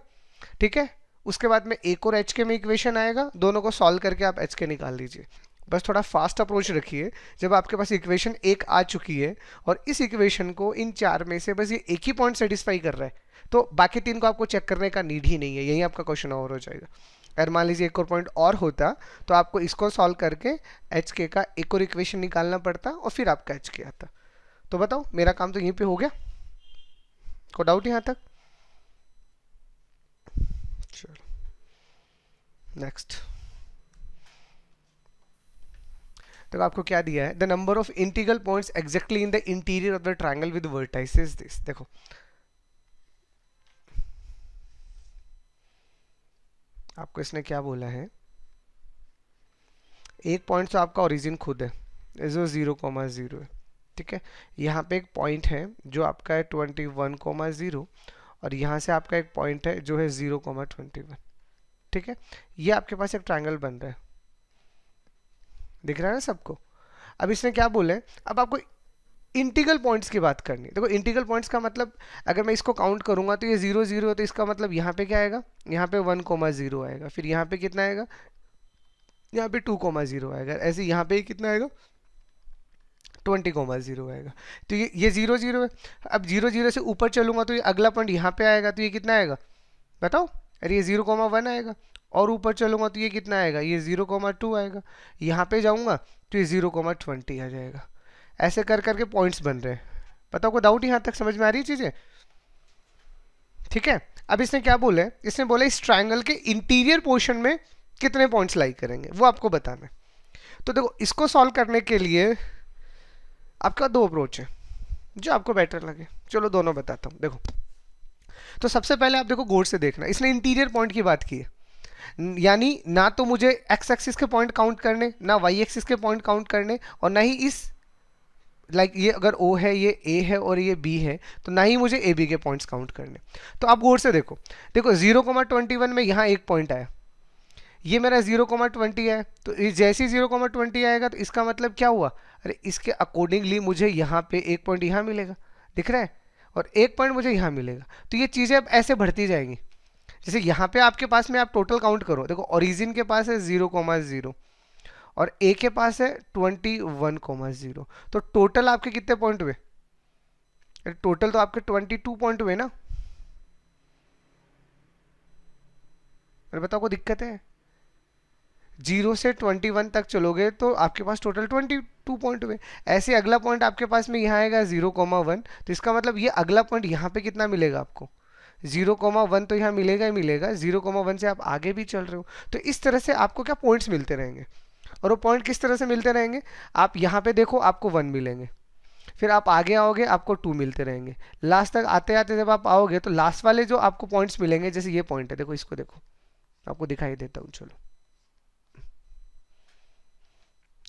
ठीक है। उसके बाद में एक और HK में इक्वेशन आएगा, दोनों को सॉल्व करके आप HK निकाल लीजिए। बस थोड़ा फास्ट अप्रोच रखिए। जब आपके पास इक्वेशन एक आ चुकी है और इस इक्वेशन को इन चार में से बस ये एक ही पॉइंट सेटिस्फाई कर रहा है, तो बाकी तीन को आपको चेक करने का नीड ही नहीं है, यही आपका क्वेश्चन ओवर हो जाएगा। अगर मान लीजिए एक और पॉइंट और होता तो आपको इसको सॉल्व करके HK का एक और इक्वेशन निकालना पड़ता और फिर आपका HK आता। तो बताओ, मेरा काम तो यहीं पे हो गया, कोई डाउट यहाँ तक? चलो नेक्स्ट। तो आपको क्या दिया है, the number of integral points exactly in the interior of the triangle with vertices this. देखो आपको इसने क्या बोला है, एक पॉइंट तो आपका ओरिजिन खुद है, जो 0,0 है, ठीक है। यहाँ पे एक पॉइंट है जो आपका है 21,0, और यहाँ से आपका एक पॉइंट है जो है 0,21, ठीक है। ये आपके पास एक ट्रायंगल बन रहा है, दिख रहा है ना सबको। अब इसने क्या बोला है, अब आपको इंटीग्रल पॉइंट्स की बात करनी है। देखो इंटीग्रल पॉइंट्स का मतलब अगर मैं इसको काउंट करूंगा तो ये 0 0 है, तो इसका मतलब यहाँ पे क्या आएगा, यहाँ पे 1,0 आएगा, फिर यहाँ पे कितना आएगा, यहाँ पे 2,0 आएगा, ऐसे यहाँ पे कितना आएगा, 20,0 आएगा। तो ये 0 0 है। अब 0 0 से ऊपर चलूंगा तो ये अगला पॉइंट यहाँ पे आएगा, तो ये कितना आएगा बताओ, अरे ये 0,1 आएगा। और ऊपर चलूंगा तो ये कितना आएगा, ये 0,2 आएगा। यहाँ पे जाऊंगा तो ये 0,20 आ जाएगा। ऐसे कर करके पॉइंट्स बन रहे हैं। बताओ कोई डाउट यहाँ तक समझ में आ रही है चीजें? ठीक है। अब इसने क्या बोला है, इसने बोला इस ट्रायंगल के इंटीरियर पोर्शन में कितने पॉइंट्स लाई करेंगे वो आपको बताना है। तो देखो इसको सॉल्व करने के लिए आपका दो अप्रोच है, जो आपको बेटर लगे। चलो दोनों बताता हूँ। देखो तो सबसे पहले आप देखो गौर से देखना, इसने इंटीरियर पॉइंट की बात की है, यानी ना तो मुझे एक्स एक्सिस के पॉइंट काउंट करने, ना वाई एक्सिस के पॉइंट काउंट करने, और ना ही इस ये अगर O है, ये A है और ये B है, तो ना ही मुझे ए बी के पॉइंट्स काउंट करने। तो आप गौर से देखो, देखो 0,21 में यहाँ एक पॉइंट आया, ये मेरा 0,20 है, तो जैसे ही 0,20 आएगा तो इसका मतलब क्या हुआ, अरे इसके अकॉर्डिंगली मुझे यहाँ पे एक पॉइंट यहाँ मिलेगा, दिख रहा है, और एक पॉइंट मुझे यहाँ मिलेगा। तो ये चीज़ें अब ऐसे बढ़ती जाएंगी। जैसे यहाँ पे आपके पास में आप टोटल काउंट करो, देखो ओरिजिन के पास है 0,0 और ए के पास है 21,0, तो टोटल आपके कितने पॉइंट हुए, टोटल तो आपके 22 पॉइंट हुए ना। अरे बताओ कोई दिक्कत है, 0 से 21 तक चलोगे तो आपके पास टोटल 22 पॉइंट हुए। ऐसे अगला पॉइंट आपके पास में यहाँ आएगा 0,1, तो इसका मतलब ये अगला पॉइंट यहाँ पे कितना मिलेगा आपको, 0,1 तो यहाँ मिलेगा ही मिलेगा, 0,1 से आप आगे भी चल रहे हो। तो इस तरह से आपको क्या पॉइंट्स मिलते रहेंगे, और वो पॉइंट किस तरह से मिलते रहेंगे, आप यहाँ पे देखो आपको 1 मिलेंगे, फिर आप आगे आओगे आपको 2 मिलते रहेंगे, लास्ट तक आते आते जब आप आओगे तो लास्ट वाले जो आपको पॉइंट्स मिलेंगे, जैसे ये पॉइंट है, देखो इसको देखो, आपको दिखाई देता हूँ, चलो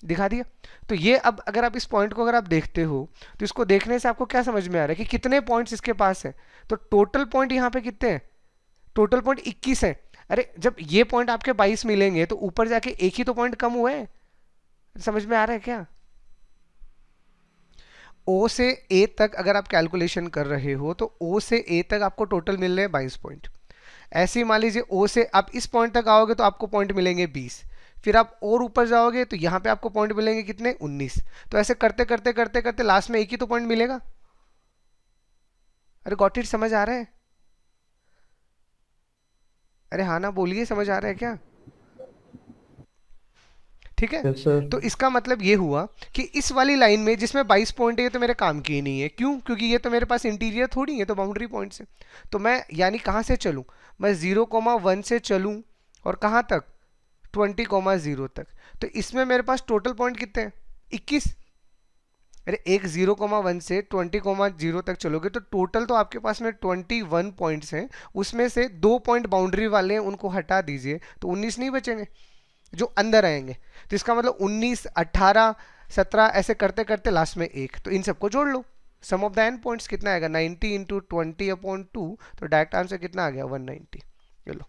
दिखा दिया। तो ये अब अगर आप इस पॉइंट को अगर आप देखते हो तो इसको देखने से आपको क्या समझ में आ रहा है कि कितने पॉइंट्स इसके पास है। तो टोटल पॉइंट यहाँ पे कितने हैं, टोटल पॉइंट 21 है। अरे जब ये पॉइंट आपके 22 मिलेंगे तो ऊपर जाके एक ही तो पॉइंट कम हुआ है, समझ में आ रहा है क्या। ओ से ए तक अगर आप कैलकुलेशन कर रहे हो तो ओ से ए तक आपको टोटल मिल रहे हैं 22 पॉइंट। ऐसे ही मान लीजिए ओ से आप इस पॉइंट तक आओगे तो आपको पॉइंट मिलेंगे 20, फिर आप और ऊपर जाओगे तो यहाँ पे आपको पॉइंट मिलेंगे कितने, 19। तो ऐसे करते करते करते करते लास्ट में एक ही तो पॉइंट मिलेगा। अरे गॉट इट, समझ आ रहा है, अरे हाँ ना बोलिए, समझ आ रहा है क्या, ठीक है। Yes sir. तो इसका मतलब ये हुआ कि इस वाली लाइन में जिसमें 22 पॉइंट है ये तो मेरे काम की ही नहीं है, क्यों, क्योंकि ये तो मेरे पास इंटीरियर थोड़ी है, तो बाउंड्री पॉइंट से। तो मैं यानी कहाँ से चलूँ, मैं 0,1 से चलूँ और कहाँ तक, 20,0 तक। तो इसमें मेरे पास टोटल पॉइंट कितने हैं, 21। अरे एक 0,1 से 20,0 तक चलोगे तो टोटल तो आपके पास में 21 पॉइंट्स हैं, उसमें से 2 पॉइंट बाउंड्री वाले हैं, उनको हटा दीजिए तो 19 नहीं बचेंगे जो अंदर आएंगे। तो इसका मतलब 19, 18, 17 ऐसे करते करते लास्ट में एक, तो इन सबको जोड़ लो। सम ऑफ द एन पॉइंट्स कितना आएगा, 90 इंटू 20/2, तो डायरेक्ट आंसर कितना आ गया, 190। चलो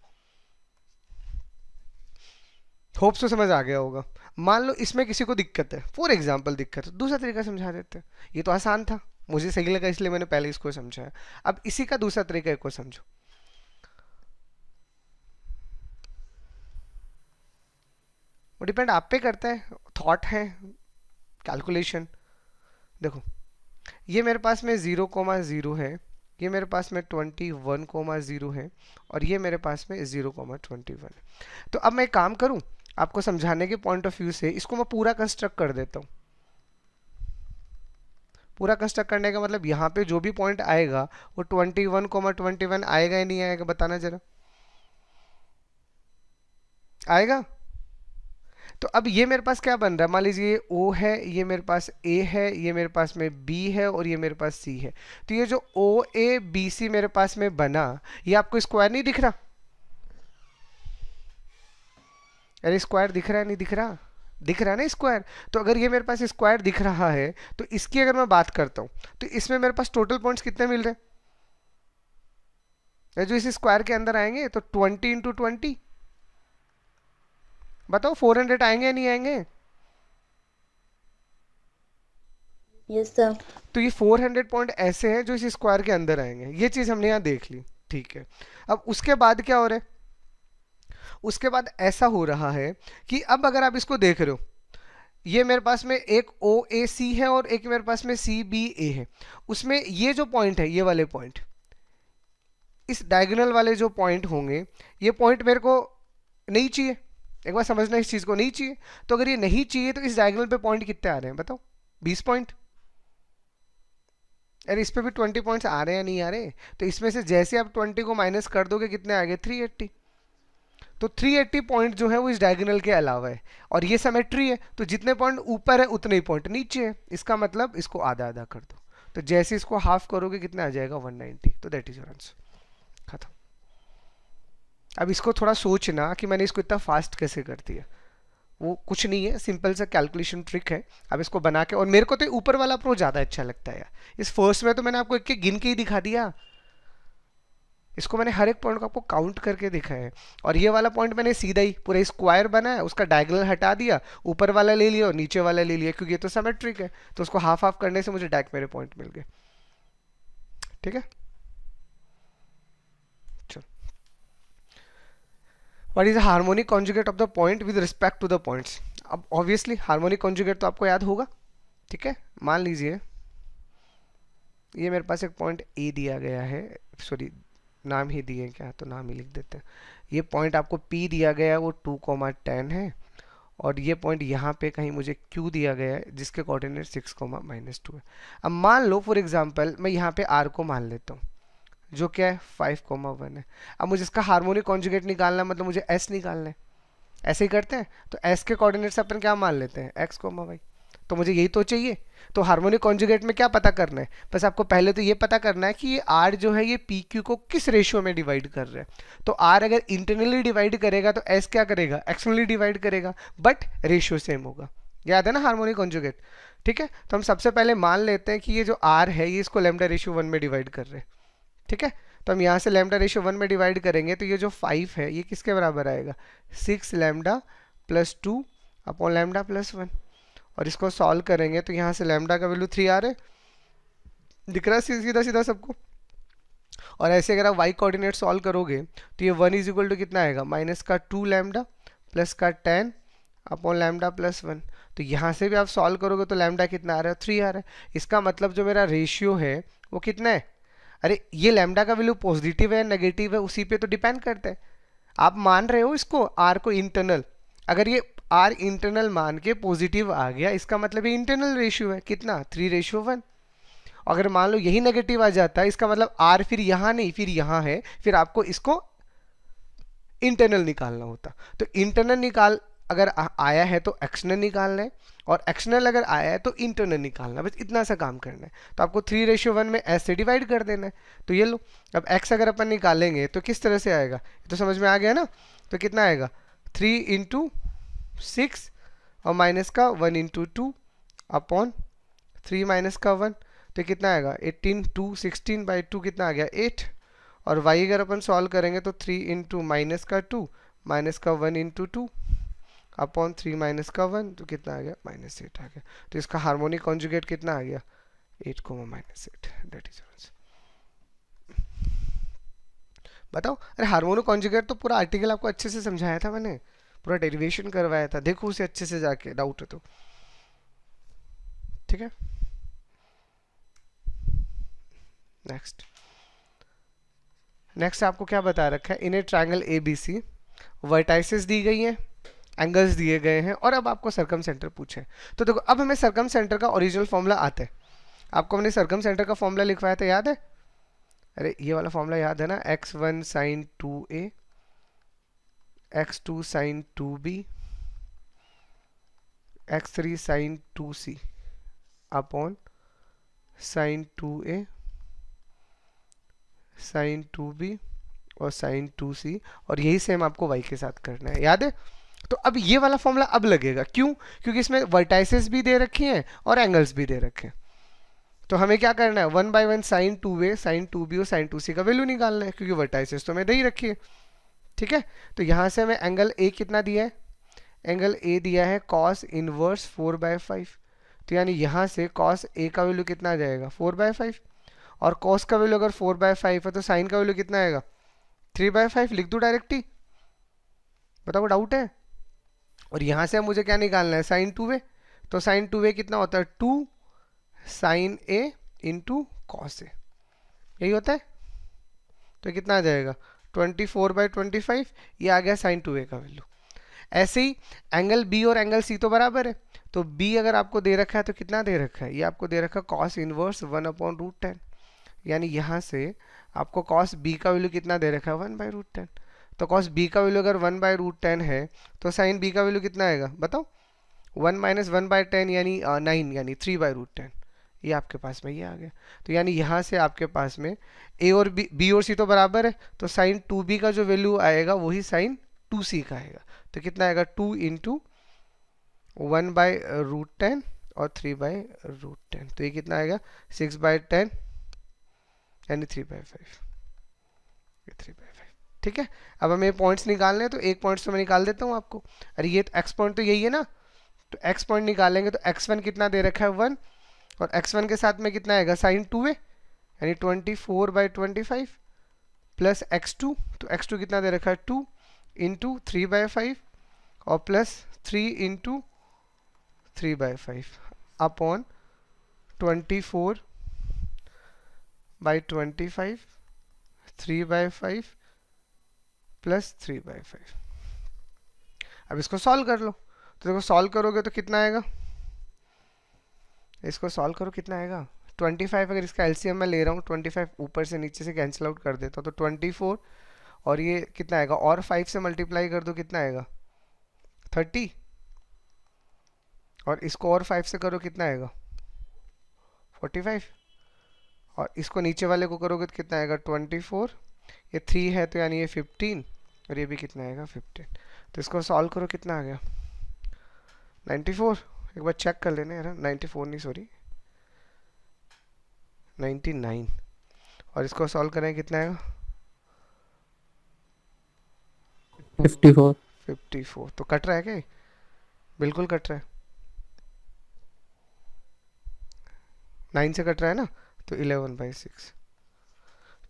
होप से समझ आ गया होगा। मान लो इसमें किसी को दिक्कत है, फॉर एग्जाम्पल दिक्कत है, दूसरा तरीका समझा देते हैं। ये तो आसान था, मुझे सही लगा इसलिए मैंने पहले इसको समझाया। अब इसी का दूसरा तरीका एक को समझो। वो डिपेंड आप पे करता है, थॉट है, कैलकुलेशन। देखो ये मेरे पास में 0,0 है, ये मेरे पास में 21,0 है, और ये मेरे पास में 0,21 है। तो अब मैं एक काम करूं, आपको समझाने के पॉइंट ऑफ व्यू से इसको मैं पूरा कंस्ट्रक्ट कर देता हूं। पूरा कंस्ट्रक्ट करने का मतलब यहाँ पे जो भी पॉइंट आएगा वो 21,21 आएगा या नहीं आएगा, बताना जरा, आएगा। तो अब ये मेरे पास क्या बन रहा है, मान लीजिए ये O है, ये मेरे पास A है, ये मेरे पास में B है, और ये मेरे पास C है। तो ये जो OABC मेरे पास में बना, ये आपको स्क्वायर नहीं दिख रहा, अरे स्क्वायर दिख रहा है, नहीं दिख रहा, दिख रहा है ना स्क्वायर। तो अगर ये मेरे पास स्क्वायर दिख रहा है तो इसकी अगर मैं बात करता हूँ तो इसमें मेरे पास टोटल पॉइंट्स कितने मिल रहे हैं जो इस स्क्वायर के अंदर आएंगे, तो 20 इंटू 20, बताओ 400 आएंगे या नहीं आएंगे, यस सर। तो ये 400 पॉइंट ऐसे हैं जो इस स्क्वायर के अंदर आएंगे, ये चीज हमने यहाँ देख ली, ठीक है। अब उसके बाद क्या हो रहा है, उसके बाद ऐसा हो रहा है कि अब अगर आप इसको देख रहे हो, ये मेरे पास में एक ओ ए सी है और एक मेरे पास में सी बी ए है, उसमें ये जो पॉइंट है, ये वाले पॉइंट, इस डायगोनल वाले जो पॉइंट होंगे, ये पॉइंट मेरे को नहीं चाहिए। एक बार समझना, इस चीज को नहीं चाहिए। तो अगर ये नहीं चाहिए तो इस डायगोनल पे पॉइंट कितने आ रहे हैं बताओ, 20 पॉइंट। अरे इस पे भी 20 पॉइंट्स आ रहे हैं या नहीं आ रहे? तो इसमें से जैसे आप 20 को माइनस कर दोगे, कितने आ गए, 380। तो 380 पॉइंट जो है वो इस डायगोनल के अलावा है, और ये सिमेट्री है, तो जितने पॉइंट ऊपर है उतने ही पॉइंट नीचे है। इसका मतलब इसको आधा आधा कर दो, तो जैसे इसको हाफ करोगे कितना आ जाएगा, 190। तो दैट इज योर आंसर, खत्म। अब इसको थोड़ा सोचना कि मैंने इसको इतना फास्ट कैसे कर दिया। वो कुछ नहीं है, सिंपल सा कैलकुलेशन ट्रिक है। अब इसको बना के, और मेरे को तो ऊपर वाला प्रो ज़्यादा अच्छा लगता है यार। इस फर्स्ट में तो मैंने आपको एक एक गिन के ही दिखा दिया, इसको मैंने हर एक पॉइंट को आपको काउंट करके दिखा है। और ये वाला पॉइंट मैंने सीधा ही पूरा स्क्वायर बनाया, उसका डायगोनल हटा दिया, ऊपर वाला ले लिया और नीचे वाला ले लिया, क्योंकि ये तो सिमेट्रिक है। तो उसको हाफ हाफ करने से मुझे डायरेक्ट मेरे पॉइंट मिल गए, ठीक है। What is the harmonic conjugate of the point with respect to the points. अब ऑब्वियसली हार्मोनिक कॉन्जुगेट तो आपको याद होगा, ठीक है। मान लीजिए ये मेरे पास एक पॉइंट ए दिया गया है, सॉरी नाम ही दिए क्या, तो नाम ही लिख देते हैं। ये पॉइंट आपको P दिया गया है, वो 2,10 है, और ये पॉइंट यहाँ पे कहीं मुझे Q दिया गया है जिसके कोऑर्डिनेट 6,-2 है। अब मान लो फॉर एग्जांपल मैं यहाँ पे R को मान लेता हूँ, जो क्या है 5,1 है। अब मुझे इसका हार्मोनिक कॉन्जुगेट निकालना है, मतलब मुझे S निकालना है। ऐसे ही करते हैं, तो S के कोऑर्डिनेट्स अपन क्या मान लेते हैं, x, y। तो मुझे यही तो चाहिए। तो हार्मोनिक कॉन्जुगेट में क्या पता करना है, बस आपको पहले तो ये पता करना है कि ये R जो है ये PQ को किस रेशियो में डिवाइड कर रहा है। तो R अगर इंटरनली डिवाइड करेगा तो S क्या करेगा, एक्सटर्नली डिवाइड करेगा, बट रेशियो सेम होगा। याद है ना हार्मोनिक कॉन्जुगेट, ठीक है। तो हम सबसे पहले मान लेते हैं कि ये जो R है ये इसको लैम्डा रेशियो 1 में डिवाइड कर रहे हैं, ठीक है। तो हम यहाँ से लैम्डा रेशियो 1 में डिवाइड करेंगे, तो ये जो 5 है ये किसके बराबर आएगा, 6 lambda plus 2 upon lambda plus 1। और इसको सॉल्व करेंगे तो यहाँ से लैम्डा का वैल्यू 3 आ रहा है, दिख रहा है सीधा सीधा सबको। और ऐसे अगर आप y कोऑर्डिनेट सॉल्व करोगे तो ये 1 इज इक्वल टू कितना आएगा, माइनस का 2 लैम्डा प्लस का 10 अपॉन लैम्डा प्लस 1। तो यहाँ से भी आप सॉल्व करोगे तो लैम्डा कितना आ रहा है, 3 आ रहा है। इसका मतलब जो मेरा रेशियो है वो कितना है, अरे ये लैम्डा का वैल्यू पॉजिटिव है नेगेटिव है उसी पे तो डिपेंड करता है। आप मान रहे हो इसको आर को इंटरनल, अगर ये आर इंटरनल मान के पॉजिटिव आ गया इसका मतलब ये इंटरनल रेशियो है, कितना 3:1। अगर मान लो यही नेगेटिव आ जाता है इसका मतलब आर फिर यहाँ नहीं फिर यहाँ है, फिर आपको इसको इंटरनल निकालना होता। तो इंटरनल निकाल अगर आया है तो एक्सटर्नल निकालना है, और एक्सटर्नल अगर आया है तो इंटरनल निकालना है, बस इतना सा काम करना है। तो आपको 3:1 में s से डिवाइड कर देना है। तो ये लो, अब x अगर अपन निकालेंगे तो किस तरह से आएगा, तो समझ में आ गया ना। तो कितना आएगा 3 × 6 और माइनस का 1 × 2 अपॉन 3 माइनस का 1, तो कितना आएगा 18 2 16/2 कितना आ गया 8। और y अगर अपन सॉल्व करेंगे तो 3 × माइनस का 2 माइनस का 1 × 2 अपॉन 3 माइनस का 1, तो कितना आ गया -8 आ गया। तो इसका हार्मोनिक कॉन्जुगेट कितना आ गया 8, -8, दैट इज आंसर। बताओ, अरे हार्मोनिक कॉन्जुगेट तो पूरा आर्टिकल आपको अच्छे से समझाया था मैंने, पूरा डेरिवेशन करवाया था, देखो उसे अच्छे से जाके, डाउट है तो, ठीक है। नेक्स्ट आपको क्या बता रखा है, इन ए ट्रायंगल ABC वर्टाइसेस दी गई हैं, एंगल्स दिए गए हैं, और अब आपको सरकम सेंटर पूछे। तो देखो अब हमें सरकम सेंटर का ओरिजिनल फॉर्मूला आता है। आपको हमने सरकम सेंटर का फॉर्मूला लिखवाया था, याद है, अरे ये वाला फॉर्मूला याद है ना, x1 sin 2a x2 sin 2b x3 sin 2c upon sin 2a sin 2b और sin 2c, और यही सेम आपको y के साथ करना है, याद है। तो अब ये वाला फॉर्मूला अब लगेगा, क्यों, क्योंकि इसमें वर्टाइसेस भी दे रखी हैं और एंगल्स भी दे रखे हैं। तो हमें क्या करना है, 1/1 sin 2a sin 2b और sin 2c का वैल्यू निकालना है, क्योंकि वर्टाइसेस तो हमें दे ही रखी है, ठीक है। तो यहाँ से हमें एंगल A कितना दिया है, एंगल A दिया है cos इनवर्स 4/5। तो यानी यहाँ से कॉस ए का वैल्यू कितना आ जाएगा 4/5, और कॉस का वैल्यू अगर 4/5 है तो साइन का वैल्यू कितना आएगा 3/5। लिख दूँ डायरेक्ट ही, बताओ डाउट है। और यहाँ से मुझे क्या निकालना है साइन 2a, तो साइन 2a कितना होता है 2 sign a into cos A, यही होता है। तो कितना आ जाएगा 24/25, ये आ गया साइन 2a का वैल्यू। ऐसे ही एंगल बी और एंगल सी तो बराबर है, तो बी अगर आपको दे रखा है तो कितना दे रखा है, ये आपको दे रखा है कॉस इनवर्स 1/√10, यानी यहाँ से आपको कॉस बी का वैल्यू कितना दे रखा है 1/√10। तो कॉस बी का वैल्यू अगर 1/√10 है तो साइन बी का वैल्यू कितना आएगा बताओ, 1 - 1/10 यानी 9, यानी 3/√10। ये आपके पास में ये आ गया। तो यानी यहाँ से आपके पास में ए और बी और सी तो बराबर है, तो साइन 2b का जो वैल्यू आएगा वही साइन 2c का आएगा। तो कितना आएगा 2 इंटू 1/√10 और 3/√10, तो ये कितना आएगा 6/10 यानी 3/5, ये 3/5। ठीक है, अब हमें पॉइंट्स निकालने हैं, तो एक पॉइंट्स तो मैं निकाल देता हूँ आपको। अरे ये एक्स पॉइंट तो यही है ना, तो एक्स पॉइंट निकालेंगे तो x1 कितना दे रखा है 1, और x1 के साथ में कितना आएगा साइन 2a यानी 24/25 प्लस x2, तो x2 कितना दे रखा है 2 इंटू 3/5 और प्लस 3 इंटू 3/5 अपॉन 24/25 3/5 प्लस 3/5। अब इसको सॉल्व कर लो, तो देखो सॉल्व करोगे तो कितना आएगा, इसको सॉल्व करो कितना आएगा 25, अगर इसका एलसीएम मैं ले रहा हूँ 25 ऊपर से नीचे से कैंसिल आउट कर देता हूँ तो 24, और ये कितना आएगा और 5 से मल्टीप्लाई कर दो कितना आएगा 30, और इसको और 5 से करो कितना आएगा 45, और इसको नीचे वाले को करोगे तो कितना आएगा 24, ये 3 है तो यानी ये 15, और ये भी कितना आएगा 15। तो इसको सॉल्व करो कितना आ गया 94, एक बार चेक कर लेना यार, 94 नहीं सॉरी 99, और इसको सॉल्व करें कितना आएगा 54। तो कट रहा है क्या, बिल्कुल कट रहा है, 9 से कट रहा है ना, तो 11/6।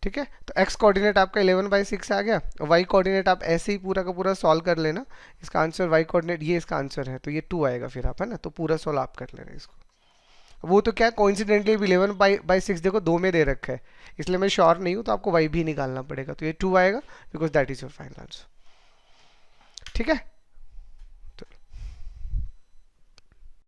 ठीक है, तो x कोऑर्डिनेट आपका 11/6 आ गया, और y कोऑर्डिनेट आप ऐसे ही पूरा का पूरा सॉल्व कर लेना। इसका आंसर y कोऑर्डिनेट ये इसका आंसर है, तो ये 2 आएगा फिर आप, है ना, तो पूरा सॉल्व आप कर लेना इसको। वो तो क्या कोइंसिडेंटली 11/6 देखो 2 में दे रखा है, इसलिए मैं श्योर नहीं हूँ, तो आपको y भी निकालना पड़ेगा, तो ये 2 आएगा because that is your final answer. ठीक है।